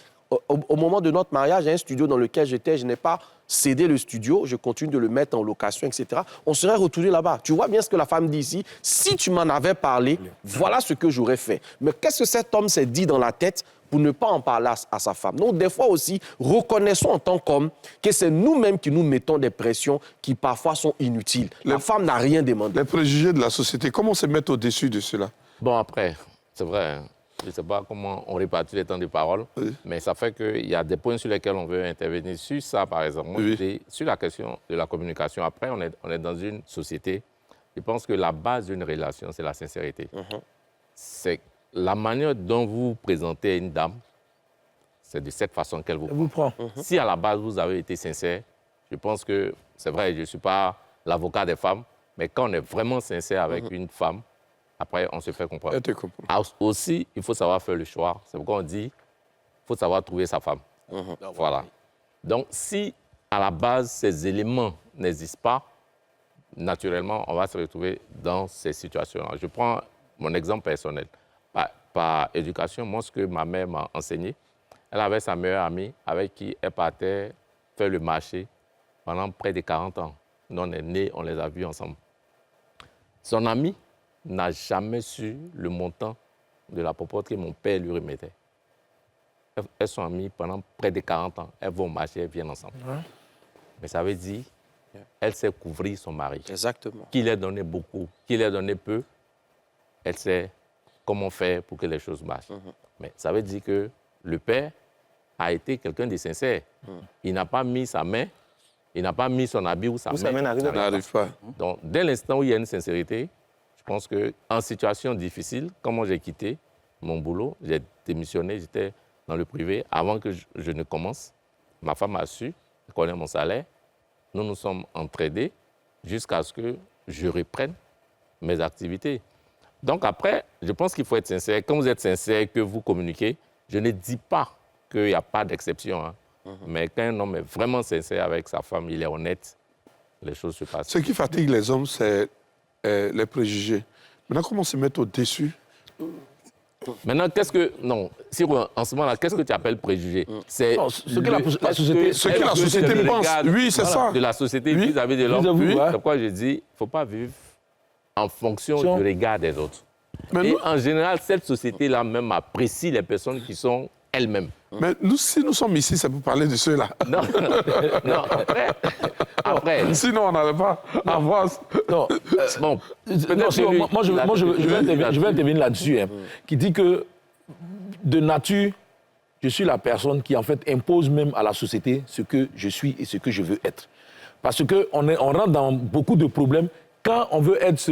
Au moment de notre mariage, il y a un studio dans lequel j'étais, je n'ai pas cédé le studio, je continue de le mettre en location, etc. On serait retourné là-bas. Tu vois bien ce que la femme dit ici. Si tu m'en avais parlé, voilà ce que j'aurais fait. Mais qu'est-ce que cet homme s'est dit dans la tête pour ne pas en parler à sa femme? Donc, des fois aussi, reconnaissons en tant qu'homme que c'est nous-mêmes qui nous mettons des pressions qui parfois sont inutiles. La femme n'a rien demandé. Les préjugés de la société, comment se mettre au-dessus de cela? Bon, après, c'est vrai, je ne sais pas comment on répartit les temps de parole, mais ça fait qu'il y a des points sur lesquels on veut intervenir. Sur ça, par exemple, moi, sur la question de la communication, après, on est dans une société, je pense que la base d'une relation, c'est la sincérité. C'est la manière dont vous présentez une dame, c'est de cette façon qu'elle vous prend. Si à la base, vous avez été sincère, je pense que, c'est vrai, je ne suis pas l'avocat des femmes, mais quand on est vraiment sincère avec une femme, après, on se fait comprendre. Aussi, il faut savoir faire le choix. C'est pourquoi on dit qu'il faut savoir trouver sa femme. Voilà. Donc, si à la base, ces éléments n'existent pas, naturellement, on va se retrouver dans ces situations-là. Je prends mon exemple personnel. Par éducation, moi, ce que ma mère m'a enseigné, elle avait sa meilleure amie avec qui elle partait faire le marché pendant près de 40 ans. Nous, on est nés, on les a vus ensemble. Son amie n'a jamais su le montant de la popote que mon père lui remettait. Elles sont amies pendant près de 40 ans. Elles vont au marché, elles viennent ensemble. Mais ça veut dire qu'elle sait couvrir son mari. Exactement. Qui lui donné beaucoup, qui lui donné peu, elle sait comment faire pour que les choses marchent. Mais ça veut dire que le père a été quelqu'un de sincère. Il n'a pas mis sa main, il n'a pas mis son habit ou sa main. n'arrive pas. Donc, dès l'instant où il y a une sincérité, je pense qu'en situation difficile, comme moi j'ai quitté mon boulot, j'ai démissionné, j'étais dans le privé. Avant que je ne commence, ma femme a su, elle connaît mon salaire. Nous nous sommes entraidés. jusqu'à ce que je reprenne mes activités. Donc après, je pense qu'il faut être sincère. Quand vous êtes sincère, que vous communiquez, je ne dis pas qu'il n'y a pas d'exception. Hein. Mais quand un homme est vraiment sincère avec sa femme, il est honnête, les choses se passent. Ce qui fatigue les hommes, c'est les préjugés. Maintenant, comment se mettre au-dessus? Maintenant, qu'est-ce que... Non, Siro, en ce moment-là, qu'est-ce que tu appelles préjugé? C'est ce que la société, ce que la société pense. Oui, c'est ça. De la société Oui. vis-à-vis de l'homme. Vis-à-vis, ouais. C'est pourquoi je dis, il ne faut pas vivre en fonction du regard des autres. Mais Et nous, en général, cette société-là même apprécie les personnes qui sont elles-mêmes. mais nous, si nous sommes ici, c'est pour parler de ceux-là. Non, non, après, Sinon, on n'allait pas avoir... Non, bon, non, Siro, moi, je vais intervenir là-dessus, hein, qui dit que de nature, je suis la personne qui, en fait, impose même à la société ce que je suis et ce que je veux être. Parce qu'on rentre dans beaucoup de problèmes quand on veut être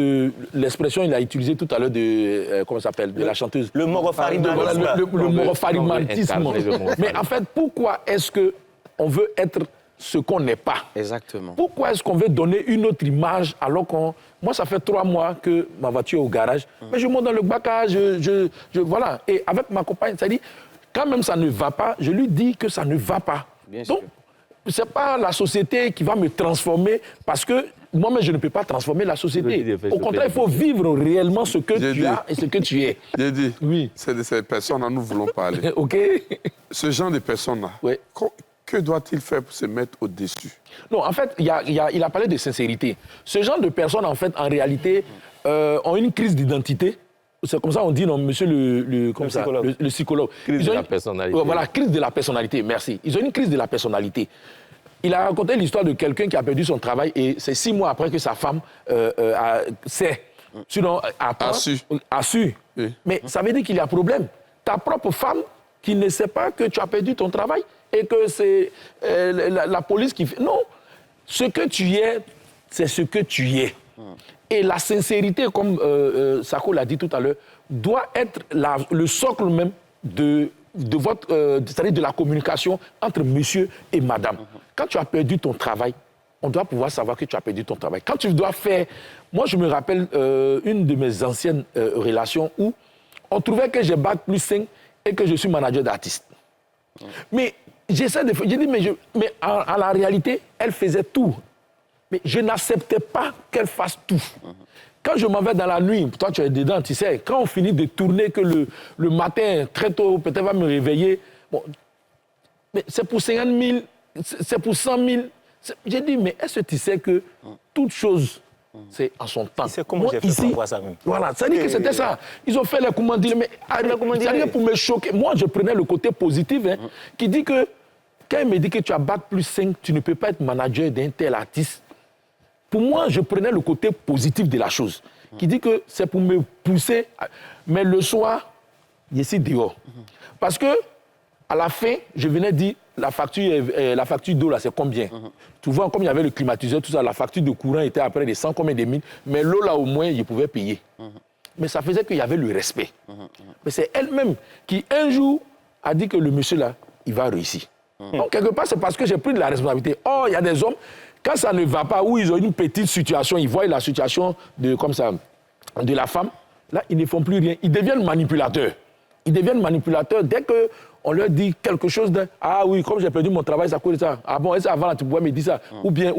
l'expression, il a utilisé tout à l'heure de, comment ça s'appelle, de la chanteuse. Le morofarimatisme. Le morofarimatisme. Mais en fait, pourquoi est-ce qu'on veut être ce qu'on n'est pas? Exactement. Pourquoi est-ce qu'on veut donner une autre image alors qu'on... Moi, ça fait 3 mois que ma voiture est au garage, mais je monte dans le bac, voilà. Et avec ma compagne, ça dit, quand même ça ne va pas, je lui dis que ça ne va pas. Bien Donc, sûr. ce n'est pas la société qui va me transformer parce que moi-même, je ne peux pas transformer la société. Au contraire, il faut vivre réellement ce que tu as et ce que tu es. J'ai dit, Oui. c'est de ces personnes-là nous voulons parler. OK? Ce genre de personnes-là, Oui. que doit-il faire pour se mettre au-dessus? Non, en fait, il a parlé de sincérité. Ce genre de personnes, en fait, en réalité, ont une crise d'identité. C'est comme ça on dit, non, monsieur le psychologue. Crise de la personnalité. Voilà, crise de la personnalité, merci. Ils ont une crise de la personnalité. Il a raconté l'histoire de quelqu'un qui a perdu son travail et c'est 6 mois après que sa femme sait. Sinon, a su. Oui. Mais ça veut dire qu'il y a problème. Ta propre femme qui ne sait pas que tu as perdu ton travail et que c'est la police qui fait... Non, ce que tu es, c'est ce que tu es. Et la sincérité, comme Sako l'a dit tout à l'heure, doit être le socle même de c'est-à-dire de la communication entre monsieur et madame. Quand tu as perdu ton travail, on doit pouvoir savoir que tu as perdu ton travail. Quand tu dois faire... Moi, je me rappelle une de mes anciennes relations où on trouvait que j'ai bac plus 5 et que je suis manager d'artiste. Mais j'essaie de... J'ai dit, mais en la réalité, elle faisait tout. Mais je n'acceptais pas qu'elle fasse tout. Quand je m'en vais dans la nuit, toi tu es dedans, tu sais, quand on finit de tourner, que le matin, très tôt, peut-être va me réveiller, bon, mais c'est pour 50 000, c'est pour 100 000. J'ai dit, mais est-ce que tu sais que toute chose, c'est en son temps? C'est comment j'ai fait pour voir ça même. Voilà, ça dit que c'était ça. Ils ont fait les commandiers, mais c'est rien pour me choquer. Moi, je prenais le côté positif, hein, qui dit que, quand il me dit que tu as bac plus 5, tu ne peux pas être manager d'un tel artiste. Pour moi, je prenais le côté positif de la chose, qui dit que c'est pour me pousser, mais le soir, je suis dehors. Parce que, à la fin, je venais dire, la facture d'eau, là, c'est combien? Tu vois, comme il y avait le climatiseur, tout ça, la facture de courant était à près de 100 combien de mille, mais l'eau, là, au moins, je pouvais payer. Mais ça faisait qu'il y avait le respect. Mais c'est elle-même qui, un jour, a dit que le monsieur, là, il va réussir. Donc, quelque part, c'est parce que j'ai pris de la responsabilité. Or, il y a des hommes, quand ça ne va pas, où ils ont une petite situation, ils voient la situation de la femme, là, ils ne font plus rien. Ils deviennent manipulateurs. Ils deviennent manipulateurs dès qu'on leur dit quelque chose de « Ah oui, comme j'ai perdu mon travail, ça cause ça. Ah bon, est-ce avant, là, tu pouvais me dire ça? Ou bien.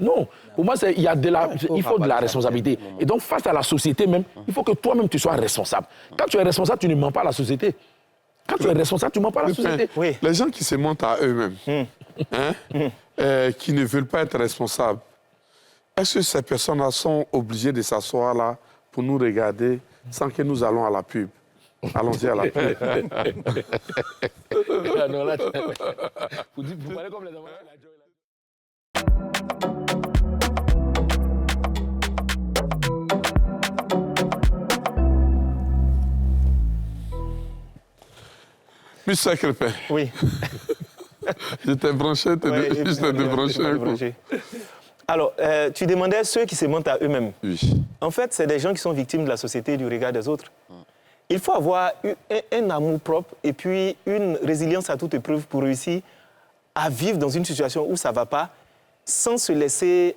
Non. Pour moi, il faut de la responsabilité. Et donc, face à la société même, il faut que toi-même, tu sois responsable. Quand tu es responsable, tu ne mens pas à la société. Quand tu es responsable, tu ne mens pas à la société. Oui. Les gens qui se mentent à eux-mêmes, qui ne veulent pas être responsables, est-ce que ces personnes-là sont obligées de s'asseoir là pour nous regarder sans que nous allons à la pub? Allons-y à la pub. Vous parlez comme les enfants. Monsieur Crépin. Oui. Je t'ai branché, je t'ai débranché un coup. Alors, tu demandais ceux qui se mentent à eux-mêmes. Oui. En fait, c'est des gens qui sont victimes de la société et du regard des autres. Il faut avoir un amour propre et puis une résilience à toute épreuve pour réussir à vivre dans une situation où ça ne va pas sans se laisser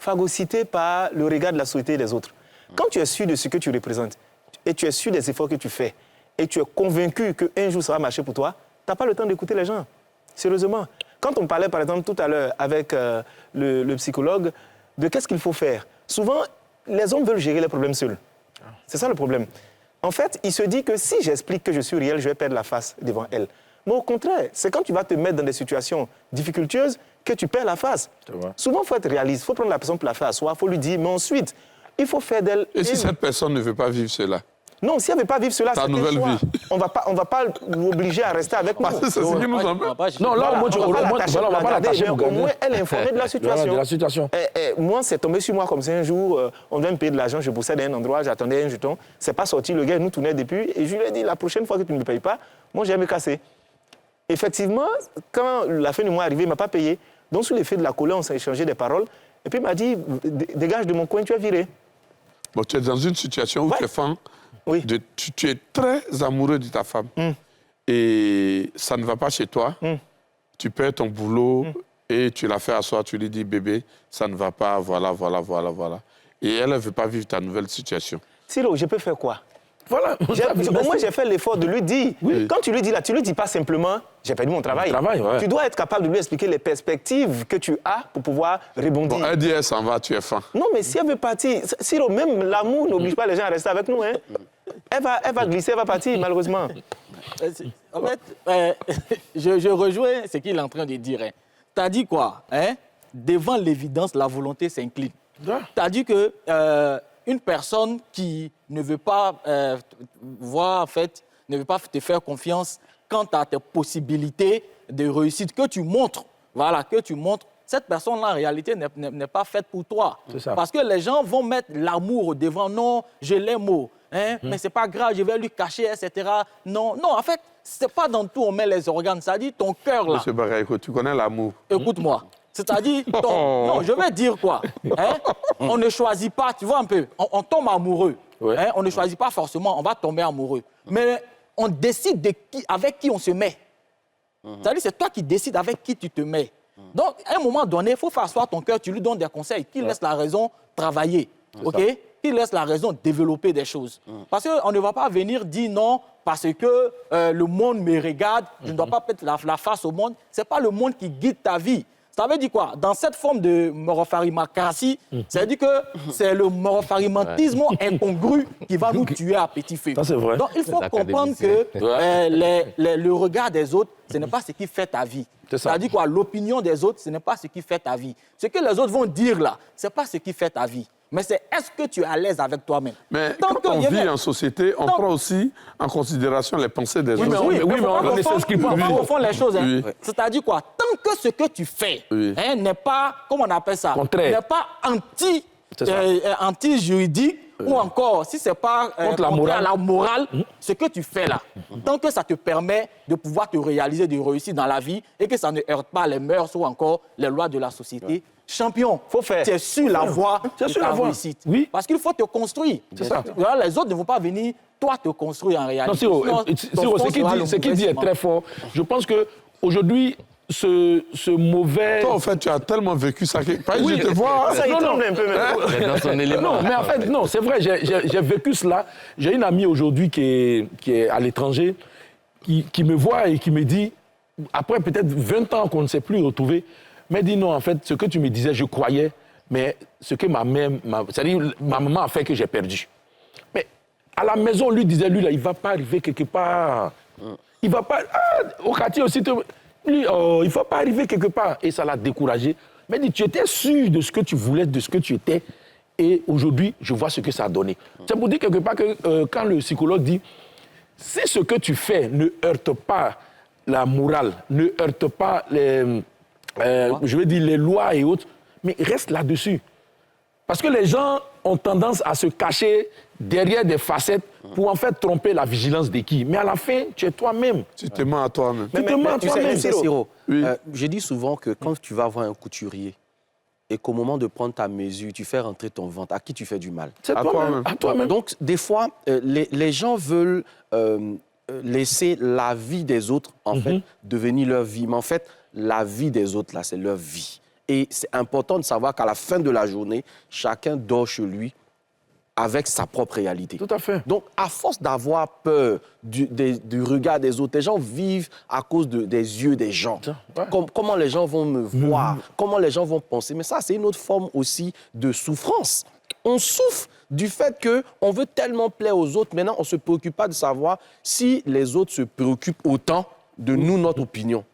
phagocyté par le regard de la société des autres. Quand tu es sûr de ce que tu représentes et tu es sûr des efforts que tu fais et tu es convaincu qu'un jour ça va marcher pour toi, tu n'as pas le temps d'écouter les gens. Sérieusement. Quand on parlait, par exemple, tout à l'heure avec le psychologue de qu'est-ce qu'il faut faire, souvent, les hommes veulent gérer les problèmes seuls. C'est ça le problème. En fait, il se dit que si j'explique que je suis réel, je vais perdre la face devant elle. Mais au contraire, c'est quand tu vas te mettre dans des situations difficultueuses que tu perds la face. Souvent, il faut être réaliste. Il faut prendre la personne pour la faire asseoir. Il faut lui dire, mais ensuite, il faut faire d'elle... Et si cette personne ne veut pas vivre cela? Non, si elle ne veut pas vivre cela, c'est nouvelle choix. vie. On ne va pas l'obliger à rester avec nous. C'est ce qui nous embête. Non, là, on ne va pas l'attacher pour au moins, elle est informée de la situation. Voilà, de la situation. Moi, c'est tombé sur moi comme ça un jour. On devait me payer de l'argent, je bossais dans un endroit, j'attendais un jeton. C'est pas sorti, le gars nous tournait depuis. Et je lui ai dit, la prochaine fois que tu ne me payes pas, moi, j'ai me casser. Effectivement, quand la fin du mois est arrivée, il ne m'a pas payé. Donc, sous l'effet de la colère, on s'est échangé des paroles. Et puis, il m'a dit, dégage de mon coin, tu es viré. Bon, tu es dans une situation où tu es fan. Oui. Tu es très amoureux de ta femme. Et ça ne va pas chez toi. Tu perds ton boulot et tu la fais asseoir. Tu lui dis, bébé, ça ne va pas, voilà. Et elle ne veut pas vivre ta nouvelle situation. Siro, je peux faire quoi? Voilà. Au moins, j'ai fait l'effort de lui dire. Oui. Quand tu lui dis là, tu lui dis pas simplement « j'ai perdu mon travail ». Tu dois être capable de lui expliquer les perspectives que tu as pour pouvoir rebondir. Bon, elle dit, elle s'en va, tu es fan. Non, mais si elle veut partir, Siro, même l'amour n'oblige pas les gens à rester avec nous. Hein. Elle va glisser, elle va partir, malheureusement. En fait, je rejoins ce qu'il est en train de dire. Hein. Tu as dit quoi hein? Devant l'évidence, la volonté s'incline. Tu as dit que une personne qui ne veut pas voir, en fait, ne veut pas te faire confiance quant à tes possibilités de réussite, que tu montres, cette personne-là, en réalité, n'est pas faite pour toi. Parce que les gens vont mettre l'amour au devant. Non, je l'aime, mais c'est pas grave, je vais lui cacher, etc. Non, en fait, c'est pas dans tout on met les organes. Ça dit ton cœur, là. Monsieur Baraïko, tu connais l'amour. Écoute-moi. C'est-à-dire, non, je vais dire quoi on ne choisit pas, tu vois un peu, on tombe amoureux. On ne choisit pas forcément, on va tomber amoureux. Mais on décide avec qui on se met. C'est-à-dire, c'est toi qui décides avec qui tu te mets. Donc, à un moment donné, il faut faire asseoir ton cœur, tu lui donnes des conseils, qui laisse la raison travailler, qui laisse la raison développer des choses. Parce qu'on ne va pas venir dire non parce que le monde me regarde, je ne dois pas mettre la face au monde. Ce n'est pas le monde qui guide ta vie. Ça veut dire quoi? Dans cette forme de morofarimacarcie, ça veut dire que c'est le morofarimantisme incongru qui va nous tuer à petit feu. Ça, c'est vrai. Donc, il faut comprendre que le regard des autres, ce n'est pas ce qui fait ta vie. Ça veut dire quoi? L'opinion des autres, ce n'est pas ce qui fait ta vie. Ce que les autres vont dire là, ce n'est pas ce qui fait ta vie. Mais c'est est-ce que tu es à l'aise avec toi-même? Mais quand on vit en société, on prend aussi en considération les pensées des autres. Oui, mais on ne s'inscrit pas au fond les choses. C'est-à-dire quoi? Tant que ce que tu fais n'est pas, comment on appelle ça? Contraire. N'est pas anti-juridique ou encore, si ce n'est pas contre la morale, ce que tu fais là, tant que ça te permet de pouvoir te réaliser, de réussir dans la vie et que ça ne heurte pas les mœurs ou encore les lois de la société, champion, faut faire. Tu es sur la voie de ta réussite. Oui. Parce qu'il faut te construire. C'est ça. Les autres ne vont pas venir, toi, te construire en réalité. Non, ce qu'il dit est très fort. Je pense qu'aujourd'hui, ce mauvais... Toi, en fait, tu as tellement vécu ça que... Oui, je te vois... Ça, il tremble un peu même. Dans son élément. Non, mais en fait, non, c'est vrai, j'ai vécu cela. J'ai une amie aujourd'hui qui est à l'étranger, qui me voit et qui me dit, après peut-être 20 ans qu'on ne s'est plus retrouvés, mais dit non, en fait, ce que tu me disais, je croyais, mais ce que ma maman a fait que j'ai perdu. Mais à la maison, on lui disait, lui, là, il ne va pas arriver quelque part. Il ne va pas... au quartier aussi, lui, il ne va pas arriver quelque part. Et ça l'a découragé. Mais dit, tu étais sûr de ce que tu voulais, de ce que tu étais. Et aujourd'hui, je vois ce que ça a donné. C'est pour dire quelque part que quand le psychologue dit, si ce que tu fais ne heurte pas la morale, ne heurte pas je veux dire les lois et autres, mais reste là-dessus. Parce que les gens ont tendance à se cacher derrière des facettes pour en fait tromper la vigilance de qui. Mais à la fin, tu es toi-même. Tu te mens à toi-même. Tu sais, Siro, je dis souvent que quand tu vas voir un couturier et qu'au moment de prendre ta mesure, tu fais rentrer ton ventre, à qui tu fais du mal? C'est toi-même. À toi-même. Donc, des fois, les gens veulent laisser la vie des autres, en fait, devenir leur vie. Mais en fait, la vie des autres, là, c'est leur vie. Et c'est important de savoir qu'à la fin de la journée, chacun dort chez lui avec sa propre réalité. Tout à fait. Donc, à force d'avoir peur du regard des autres, les gens vivent à cause des yeux des gens. Ouais. Comment les gens vont me voir, comment les gens vont penser. Mais ça, c'est une autre forme aussi de souffrance. On souffre du fait qu'on veut tellement plaire aux autres. Maintenant, on ne se préoccupe pas de savoir si les autres se préoccupent autant de nous, notre opinion.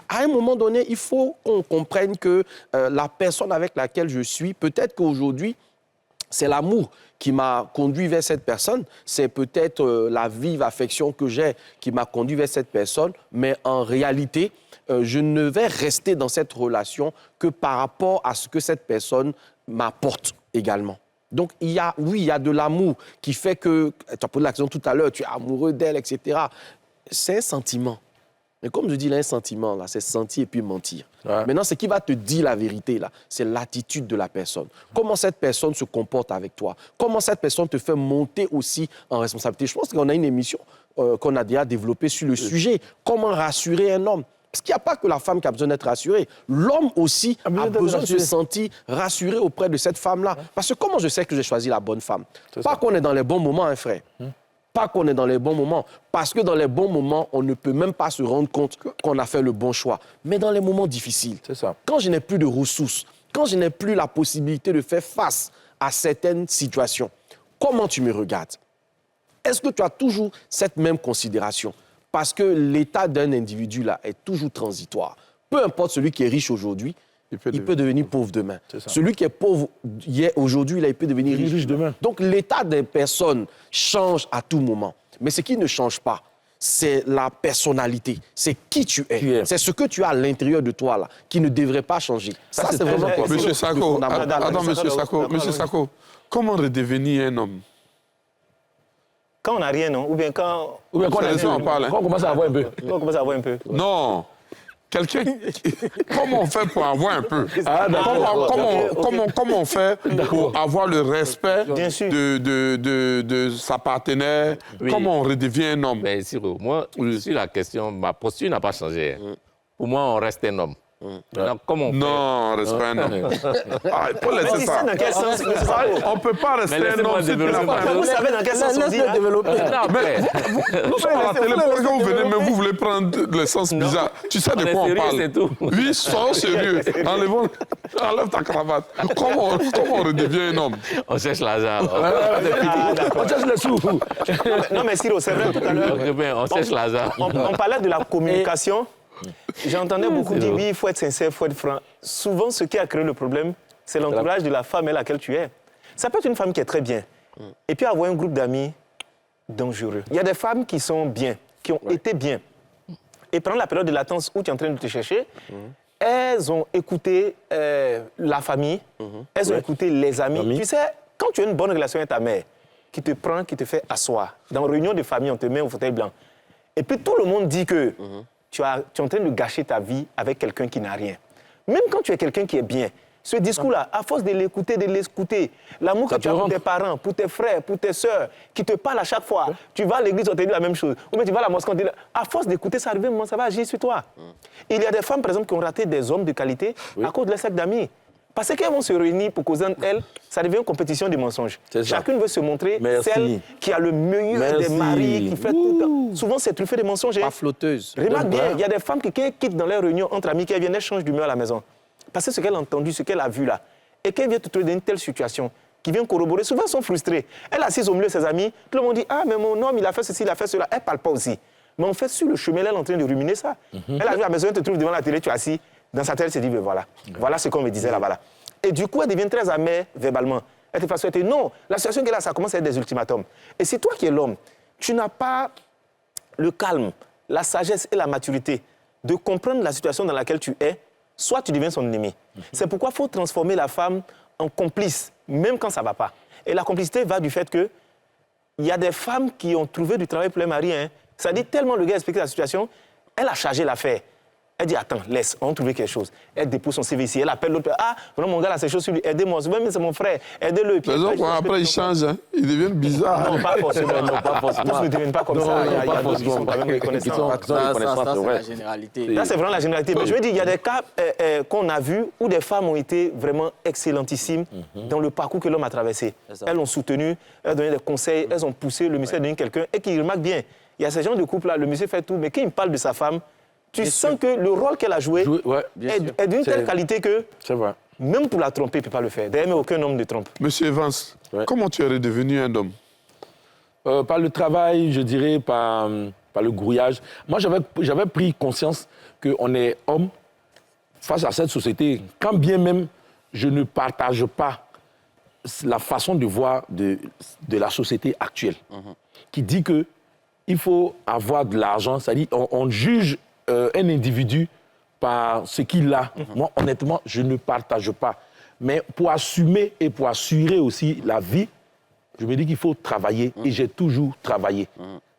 À un moment donné, il faut qu'on comprenne que la personne avec laquelle je suis, peut-être qu'aujourd'hui, c'est l'amour qui m'a conduit vers cette personne, c'est peut-être la vive affection que j'ai qui m'a conduit vers cette personne, mais en réalité, je ne vais rester dans cette relation que par rapport à ce que cette personne m'apporte également. Donc, il y a de l'amour qui fait que, tu as posé la question tout à l'heure, tu es amoureux d'elle, etc. C'est un sentiment. Mais comme je dis, là, un sentiment, là, c'est sentir et puis mentir. Ouais. Maintenant, ce qui va te dire la vérité, là, c'est l'attitude de la personne. Comment cette personne se comporte avec toi. Comment cette personne te fait monter aussi en responsabilité. Je pense qu'on a une émission qu'on a déjà développée sur le sujet. Comment rassurer un homme. Parce qu'il n'y a pas que la femme qui a besoin d'être rassurée. L'homme aussi a besoin de se sentir rassuré auprès de cette femme-là. Parce que comment je sais que j'ai choisi la bonne femme? Pas qu'on est dans les bons moments, hein, frère. Pas qu'on est dans les bons moments. Parce que dans les bons moments, on ne peut même pas se rendre compte qu'on a fait le bon choix. Mais dans les moments difficiles, quand je n'ai plus de ressources, quand je n'ai plus la possibilité de faire face à certaines situations, comment tu me regardes? Est-ce que tu as toujours cette même considération? Parce que l'état d'un individu là est toujours transitoire. Peu importe celui qui est riche aujourd'hui, il peut devenir pauvre demain. Celui qui est pauvre aujourd'hui, il peut devenir riche demain. Donc l'état des personnes change à tout moment. Mais ce qui ne change pas, c'est la personnalité. C'est qui tu es. C'est ce que tu as à l'intérieur de toi là, qui ne devrait pas changer. Ça, c'est vraiment quoi. Monsieur Sako, Monsieur Sako, comment redevenir un homme? Quand on n'a rien, non? Ou bien quand on commence à avoir un peu. Quand on commence à avoir un peu. Non. Quelqu'un... Comment on fait pour avoir un peu? Comment on fait pour avoir le respect de sa partenaire? Oui. Comment on redevient un homme? Mais Ciro, moi, sur la question, ma posture n'a pas changé. Pour moi, on reste un homme. Alors, comment on fait? Non, on reste pas un homme. Il faut laisser ça. Dans quel sens? On ne peut pas rester un homme. Vous savez dans quel sens on dit? Nous sommes à la télé, pourquoi vous venez, mais vous voulez prendre le sens bizarre? Tu sais de quoi on parle? Oui, sois sérieux. Enlève ta cravate. Comment on redevient un homme? On cherche l'argent. On cherche les sous. Non, mais Ciro, c'est vrai, tout à l'heure. On cherche l'argent. On parlait de la communication. J'entendais beaucoup dire, oui, il faut être sincère, il faut être franc. Souvent, ce qui a créé le problème, c'est l'entourage de la femme avec laquelle tu es. Ça peut être une femme qui est très bien, et puis avoir un groupe d'amis dangereux. Il y a des femmes qui sont bien, qui ont été bien. Et pendant la période de latence où tu es en train de te chercher, elles ont écouté la famille, elles ont écouté les amis. Tu sais, quand tu as une bonne relation avec ta mère, qui te prend, qui te fait asseoir, dans une réunion de famille, on te met au fauteuil blanc, et puis tout le monde dit que... Tu es en train de gâcher ta vie avec quelqu'un qui n'a rien. Même quand tu es quelqu'un qui est bien, ce discours-là, à force de l'écouter, l'amour que tu as pour tes parents, pour tes frères, pour tes sœurs, qui te parlent à chaque fois, tu vas à l'église, on te dit la même chose. Ou bien tu vas à la mosquée, on te dit... À force d'écouter, ça arrive un moment, ça va agir sur toi. Il y a des femmes, par exemple, qui ont raté des hommes de qualité à cause de leur cercle d'amis. Parce qu'elles vont se réunir pour causer entre elles, ça devient une compétition de mensonges. Chacune veut se montrer celle qui a le meilleur des maris, qui fait tout le temps. Souvent, c'est truffé de mensonges. Pas flotteuse. Remarque bien, il y a des femmes qui quittent dans les réunions entre amis, qui viennent, elles changent d'humeur à la maison. Parce que ce qu'elle a entendu, ce qu'elle a vu là, et qu'elle vient te trouver dans une telle situation, qui vient corroborer, souvent elles sont frustrées. Elle assise au milieu de ses amis, tout le monde dit, ah, mais mon homme, il a fait ceci, il a fait cela. Elle ne parle pas aussi. Mais en fait, sur le chemin, elle est en train de ruminer ça. Elle arrive à la maison, elle te trouve devant la télé, tu es assis. Dans sa tête, elle se dit, mais voilà, voilà ce qu'on me disait là-bas. Et du coup, elle devient très amère verbalement. Elle te fait souhaiter, non, la situation qu'elle a, ça commence à être des ultimatums. Et si toi qui es l'homme, tu n'as pas le calme, la sagesse et la maturité de comprendre la situation dans laquelle tu es, soit tu deviens son ennemi. C'est pourquoi il faut transformer la femme en complice, même quand ça ne va pas. Et la complicité va du fait qu'il y a des femmes qui ont trouvé du travail pour les maris. C'est-à-dire, tellement le gars a expliqué la situation, elle a chargé l'affaire. Elle dit, attends, laisse, on va trouver quelque chose. Elle dépose son CV ici, elle appelle l'autre. Ah, vraiment, mon gars, là, c'est chaud sur lui, aidez-moi. Même c'est mon frère, aidez-le. Les autres, après, ils changent, hein. Ils deviennent bizarres. Non, pas forcément, non, pas forcément. Tous ne deviennent pas comme ça. Il y a d'autres qui sont quand même reconnaissants. Ça, c'est la généralité. Là, c'est vraiment la généralité. Mais je veux dire, il y a des cas qu'on a vus où des femmes ont été vraiment excellentissimes dans le parcours que l'homme a traversé. Elles l'ont soutenu, elles ont donné des conseils, elles ont poussé, le monsieur a donné quelqu'un et qui remarque bien. Il y a ces gens de couple-là, le monsieur fait tout, mais quand il parle de sa femme, tu sens que le rôle qu'elle a joué est d'une telle qualité que même pour la tromper, il ne peut pas le faire. D'ailleurs, aucun homme ne trompe. Monsieur Evans, comment tu es redevenu un homme? Par le travail, je dirais, par le grouillage. Moi, j'avais pris conscience qu'on est homme face à cette société. Quand bien même je ne partage pas la façon de voir de la société actuelle, qui dit qu'il faut avoir de l'argent, c'est-à-dire on juge un individu par ce qu'il a. Moi, honnêtement, je ne partage pas. Mais pour assumer et pour assurer aussi la vie, je me dis qu'il faut travailler et j'ai toujours travaillé.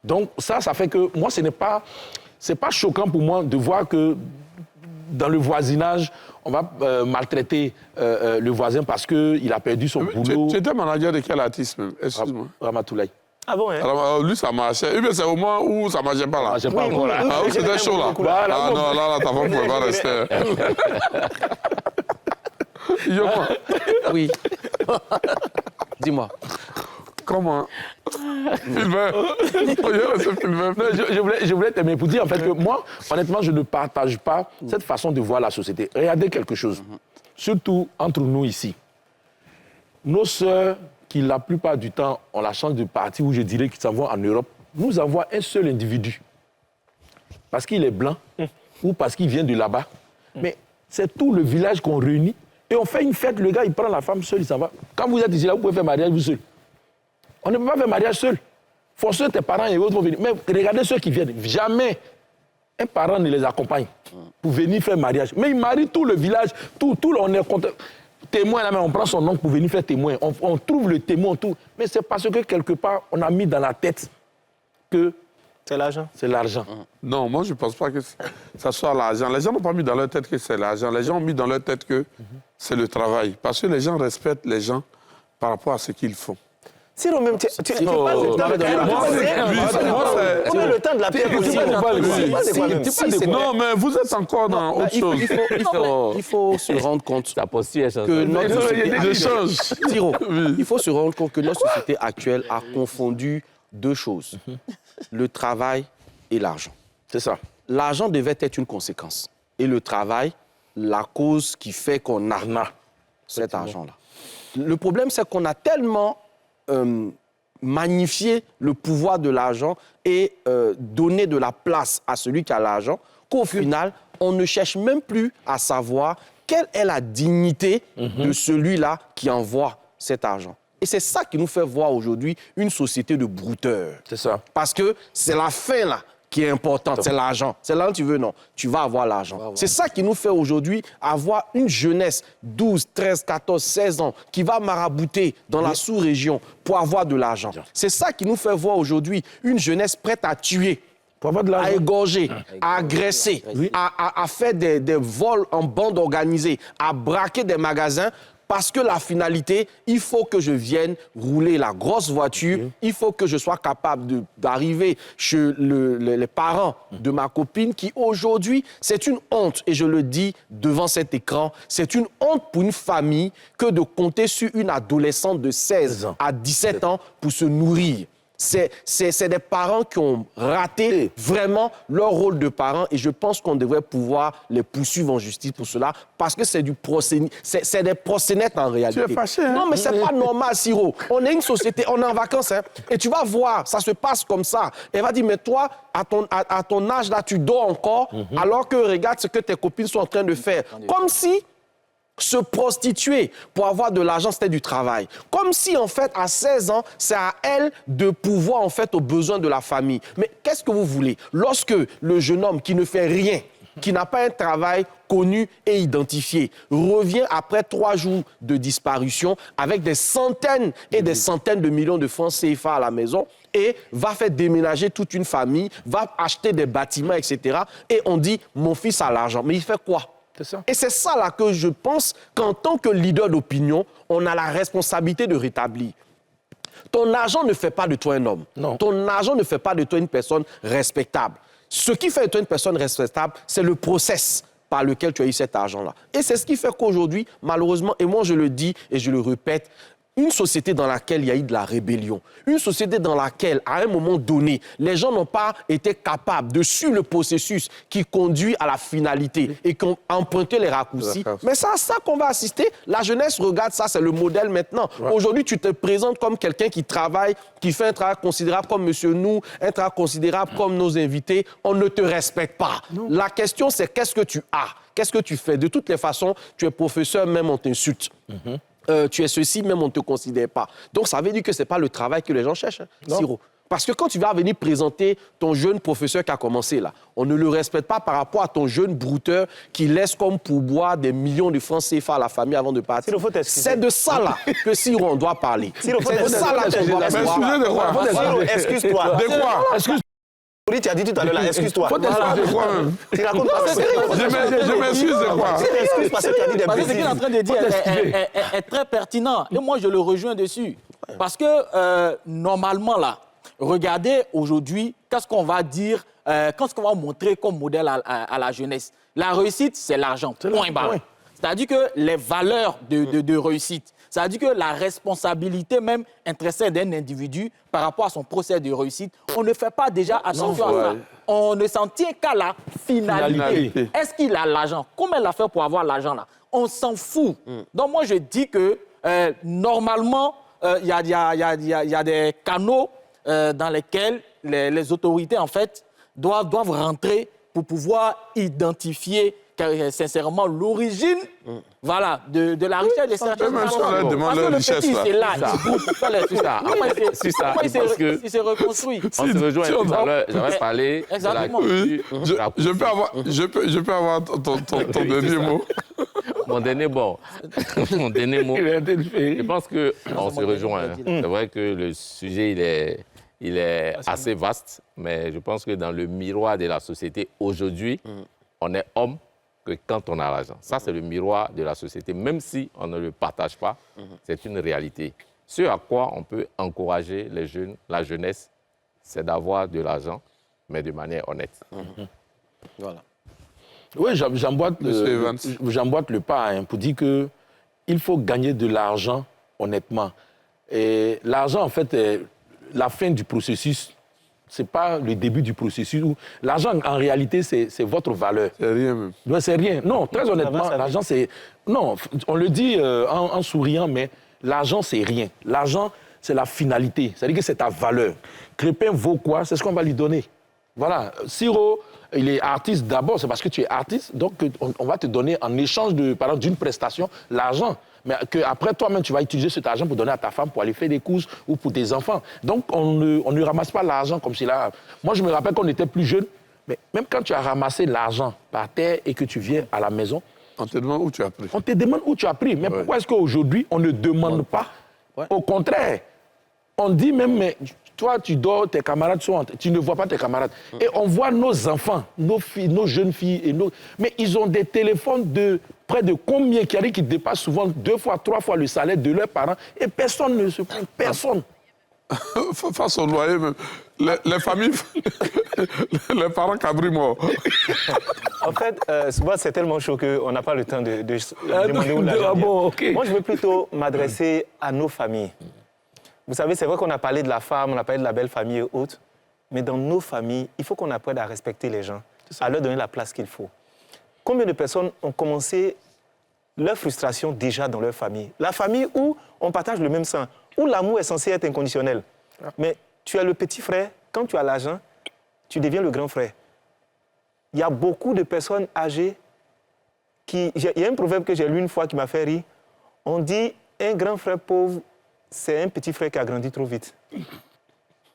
Donc ça fait que moi, c'est pas choquant pour moi de voir que dans le voisinage, on va maltraiter le voisin parce qu'il a perdu son boulot. Tu étais manager de quel artiste même? Excuse-moi. Ramatoulaye. Ah bon, hein? Alors, lui, ça marchait. C'est au moment où ça ne marchait pas, là. Ça marchait pas encore, là. Ah, où c'était chaud, là. Ah non, là, ta femme ne pouvait pas rester. Oui. Dis-moi. Comment? Filmeur. Je voulais terminer pour dire, en fait, que moi, honnêtement, je ne partage pas cette façon de voir la société. Regardez quelque chose. Surtout entre nous ici. Nos sœurs, qui la plupart du temps ont la chance de partir, où je dirais qu'ils s'en vont en Europe, nous envoient un seul individu. Parce qu'il est blanc ou parce qu'il vient de là-bas. Mais c'est tout le village qu'on réunit et on fait une fête. Le gars, il prend la femme seule, il s'en va. Quand vous êtes ici, là, vous pouvez faire mariage vous seul. On ne peut pas faire mariage seul. Forcément, tes parents et autres vont venir. Mais regardez ceux qui viennent. Jamais un parent ne les accompagne pour venir faire mariage. Mais ils marient tout le village, tout on est content. Témoin, là, on prend son oncle pour venir faire témoin. On trouve le témoin, tout. Mais c'est parce que quelque part, on a mis dans la tête que c'est l'argent. C'est l'argent. Non, moi, je ne pense pas que ça soit l'argent. Les gens n'ont pas mis dans leur tête que c'est l'argent. Les gens ont mis dans leur tête que c'est le travail. Parce que les gens respectent les gens par rapport à ce qu'ils font. Sinon, même, tu passes le temps de la pierre aussi. Non, mais vous êtes encore dans autre chose. Il faut se rendre compte que notre société... Il faut se rendre compte que notre société actuelle a confondu deux choses. Le travail et l'argent. C'est ça. L'argent devait être une conséquence. Et le travail, la cause qui fait qu'on a cet argent-là. Le problème, c'est qu'on a tellement... magnifier le pouvoir de l'argent et donner de la place à celui qui a l'argent, qu'au final, on ne cherche même plus à savoir quelle est la dignité de celui-là qui envoie cet argent. Et c'est ça qui nous fait voir aujourd'hui une société de brouteurs. C'est ça. Parce que c'est la fin, là, qui est importante, c'est l'argent. C'est là où tu veux, non. Tu vas avoir l'argent. C'est ça qui nous fait aujourd'hui avoir une jeunesse 12, 13, 14, 16 ans qui va marabouter dans la sous-région pour avoir de l'argent. C'est ça qui nous fait voir aujourd'hui une jeunesse prête à tuer, pour avoir de l'argent, à égorger, à agresser, à faire des vols en bande organisée, à braquer des magasins. Parce que la finalité, il faut que je vienne rouler la grosse voiture, il faut que je sois capable d'arriver chez les parents de ma copine qui aujourd'hui, c'est une honte, et je le dis devant cet écran, c'est une honte pour une famille que de compter sur une adolescente de 16 à 17 ans pour se nourrir. C'est des parents qui ont raté vraiment leur rôle de parents et je pense qu'on devrait pouvoir les poursuivre en justice pour cela parce que c'est des proxénètes en réalité. Tu es fâché, hein? Non, mais c'est pas normal, Siro. On est une société, on est en vacances, hein, et tu vas voir, ça se passe comme ça. Elle va dire, mais toi, à ton âge là, tu dors encore alors que regarde ce que tes copines sont en train de faire. Comme si... se prostituer pour avoir de l'argent, c'était du travail. Comme si, en fait, à 16 ans, c'est à elle de pouvoir, en fait, aux besoins de la famille. Mais qu'est-ce que vous voulez? Lorsque le jeune homme qui ne fait rien qui n'a pas un travail connu et identifié, revient après 3 jours de disparition avec des centaines et des centaines de millions de francs CFA à la maison et va faire déménager toute une famille, va acheter des bâtiments, etc. Et on dit, mon fils a l'argent. Mais il fait quoi? Ça. Et c'est ça là que je pense qu'en tant que leader d'opinion, on a la responsabilité de rétablir. Ton argent ne fait pas de toi un homme. Non. Ton argent ne fait pas de toi une personne respectable. Ce qui fait de toi une personne respectable, c'est le process par lequel tu as eu cet argent-là. Et c'est ce qui fait qu'aujourd'hui, malheureusement, et moi je le dis et je le répète, une société dans laquelle il y a eu de la rébellion, une société dans laquelle, à un moment donné, les gens n'ont pas été capables de suivre le processus qui conduit à la finalité et qui ont emprunté les raccourcis. Mais c'est à ça qu'on va assister. La jeunesse regarde ça, c'est le modèle maintenant. Ouais. Aujourd'hui, tu te présentes comme quelqu'un qui travaille, qui fait un travail considérable comme Monsieur Nou, un travail considérable comme nos invités. On ne te respecte pas. Non. La question, c'est qu'est-ce que tu as? Qu'est-ce que tu fais? De toutes les façons, tu es professeur, même on t'insulte. Tu es ceci, même on ne te considère pas. Donc, ça veut dire que ce n'est pas le travail que les gens cherchent, hein, Siro. Parce que quand tu vas venir présenter ton jeune professeur qui a commencé là, on ne le respecte pas par rapport à ton jeune brouteur qui laisse comme pourboire des millions de francs CFA à la famille avant de partir. C'est de ça là que Siro, on doit parler. C'est de ça là qu'on doit parler. Siro, excuse-toi. De quoi? Excuse-toi. Oui, tu as dit tout à l'heure, là, excuse-toi. Faut t'excuser de quoi même? Tu racontes pas ce que je m'excuse de quoi? Tu t'excuses parce que tu as dit des parce que bêtises. ce qu'il est en train de dire est très pertinent. Et moi, je le rejoins dessus. Parce que, normalement, là, regardez aujourd'hui, qu'est-ce qu'on va dire, qu'est-ce qu'on va montrer comme modèle à la jeunesse. La réussite, c'est l'argent. Point barre. Oui. C'est-à-dire que les valeurs de réussite, c'est-à-dire que la responsabilité même intrinsèque d'un individu par rapport à son procès de réussite, on ne fait pas déjà attention à ça. On ne s'en tient qu'à la finalité. Est-ce qu'il a l'argent? Comment il a fait pour avoir l'argent là? On s'en fout. Donc moi, je dis que normalement, il y a des canaux dans lesquels les autorités, en fait, doivent rentrer pour pouvoir identifier sincèrement l'origine voilà, de la richesse de certains gens. Parce que le petit, c'est là, il se reconstruit. On se rejoint tout à l'heure, j'avais parlé de la culture. Je peux avoir ton dernier mot? Mon dernier mot. Je pense qu'on se rejoint. C'est vrai que le sujet, il est assez vaste, mais je pense que dans le miroir de la société, aujourd'hui, on est homme que quand on a l'argent. Ça, c'est le miroir de la société. Même si on ne le partage pas, c'est une réalité. Ce à quoi on peut encourager les jeunes, la jeunesse, c'est d'avoir de l'argent, mais de manière honnête. Voilà. Oui, j'emboîte le pas pour dire qu'il faut gagner de l'argent honnêtement. Et l'argent, en fait, est la fin du processus. Ce n'est pas le début du processus. L'argent, en réalité, c'est votre valeur. C'est rien même. Ouais, c'est rien. Non, très honnêtement, l'argent, c'est... Non, on le dit en souriant, mais l'argent, c'est rien. L'argent, c'est la finalité. C'est-à-dire que c'est ta valeur. Crépin vaut quoi? C'est ce qu'on va lui donner. Voilà. Siro, il est artiste d'abord, c'est parce que tu es artiste, donc on va te donner en échange par exemple, d'une prestation l'argent. Mais qu'après, toi-même, tu vas utiliser cet argent pour donner à ta femme, pour aller faire des courses ou pour tes enfants. Donc, on ne ramasse pas l'argent comme si là... Moi, je me rappelle qu'on était plus jeunes, mais même quand tu as ramassé l'argent par terre et que tu viens à la maison... On te demande où tu as pris. On te demande où tu as pris. Mais pourquoi est-ce qu'aujourd'hui, on ne demande pas? Au contraire, on dit même... Mais, toi, tu dors, tes camarades sont... Tu ne vois pas tes camarades. Et on voit nos enfants, nos filles, nos jeunes filles, mais ils ont des téléphones de près de combien qui dépassent souvent 2 fois, 3 fois le salaire de leurs parents. Et personne ne se prend. Personne. Face au loyer, même. Les familles... les parents cabris morts. En fait, souvent, c'est tellement chaud qu'on n'a pas le temps de demander où l'argent vient. Moi, je veux plutôt m'adresser à nos familles. Vous savez, c'est vrai qu'on a parlé de la femme, on a parlé de la belle famille et autres, mais dans nos familles, il faut qu'on apprenne à respecter les gens, à leur donner la place qu'il faut. Combien de personnes ont commencé leur frustration déjà dans leur famille? La famille où on partage le même sang, où l'amour est censé être inconditionnel. Mais tu es le petit frère, quand tu as l'argent, tu deviens le grand frère. Il y a beaucoup de personnes âgées qui... Il y a un proverbe que j'ai lu une fois qui m'a fait rire. On dit, un grand frère pauvre, c'est un petit frère qui a grandi trop vite.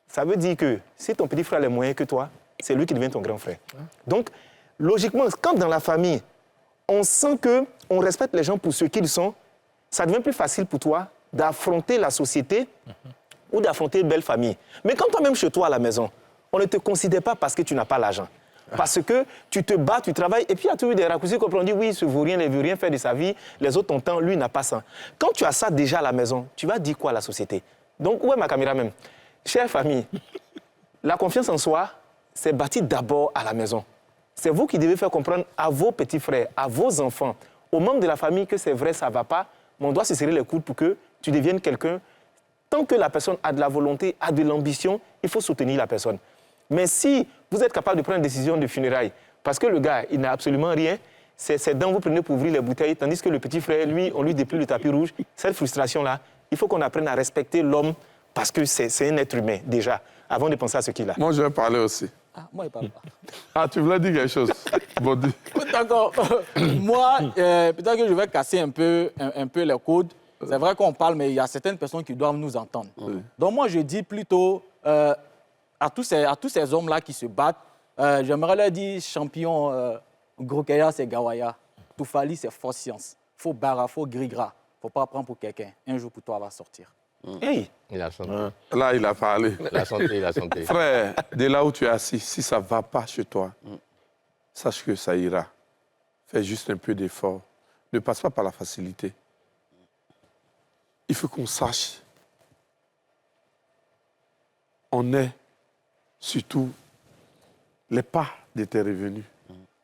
Ça veut dire que si ton petit frère a les moyens que toi, c'est lui qui devient ton grand frère. Donc, logiquement, quand dans la famille, on sent qu'on respecte les gens pour ce qu'ils sont, ça devient plus facile pour toi d'affronter la société ou d'affronter une belle famille. Mais quand toi-même chez toi à la maison, on ne te considère pas parce que tu n'as pas l'argent. Parce que tu te bats, tu travailles, et puis il y a toujours des raccourcis qu'on dit oui, ce vaut rien, il ne veut rien faire de sa vie, les autres ont tant, lui n'a pas ça. Quand tu as ça déjà à la maison, tu vas dire quoi à la société? Donc, où est ma caméra même? Chère famille, la confiance en soi, c'est bâti d'abord à la maison. C'est vous qui devez faire comprendre à vos petits frères, à vos enfants, aux membres de la famille que c'est vrai, ça ne va pas, mais on doit se serrer les coudes pour que tu deviennes quelqu'un. Tant que la personne a de la volonté, a de l'ambition, il faut soutenir la personne. Mais si vous êtes capable de prendre une décision de funérailles, parce que le gars, il n'a absolument rien, c'est dents vous prenez pour ouvrir les bouteilles, tandis que le petit frère, lui, on lui déplie le tapis rouge. Cette frustration-là, il faut qu'on apprenne à respecter l'homme parce que c'est un être humain, déjà, avant de penser à ce qu'il a. Moi, je vais parler aussi. Ah, moi, il parle pas. Ah, tu voulais dire quelque chose? Bon, dis. D'accord. Moi, peut-être que je vais casser un peu les codes. C'est vrai qu'on parle, mais il y a certaines personnes qui doivent nous entendre. Oui. Donc moi, je dis plutôt à tous ces hommes-là qui se battent, j'aimerais leur dire, champion, Grokeya, c'est Gawaya. Toufali, c'est force science. Faut bara, faut grigra. Faut pas prendre pour quelqu'un. Un jour, pour toi, va sortir. Hey. Il a chanté. Là, il a parlé. Il a chanté, il a chanté. Frère, de là où tu es assis, si ça ne va pas chez toi, sache que ça ira. Fais juste un peu d'effort. Ne passe pas par la facilité. Il faut qu'on sache. On est surtout les pas de tes revenus.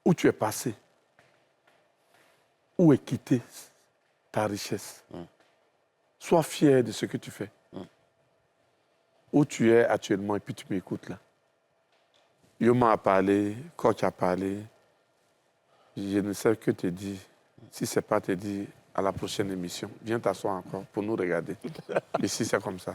Où tu es passé. Où est quittée ta richesse. Sois fier de ce que tu fais. Où tu es actuellement et puis tu m'écoutes là. Yoma a parlé, Coach a parlé. Je ne sais que te dire. Si ce n'est pas te dire à la prochaine émission, viens t'asseoir encore pour nous regarder. Ici, c'est comme ça.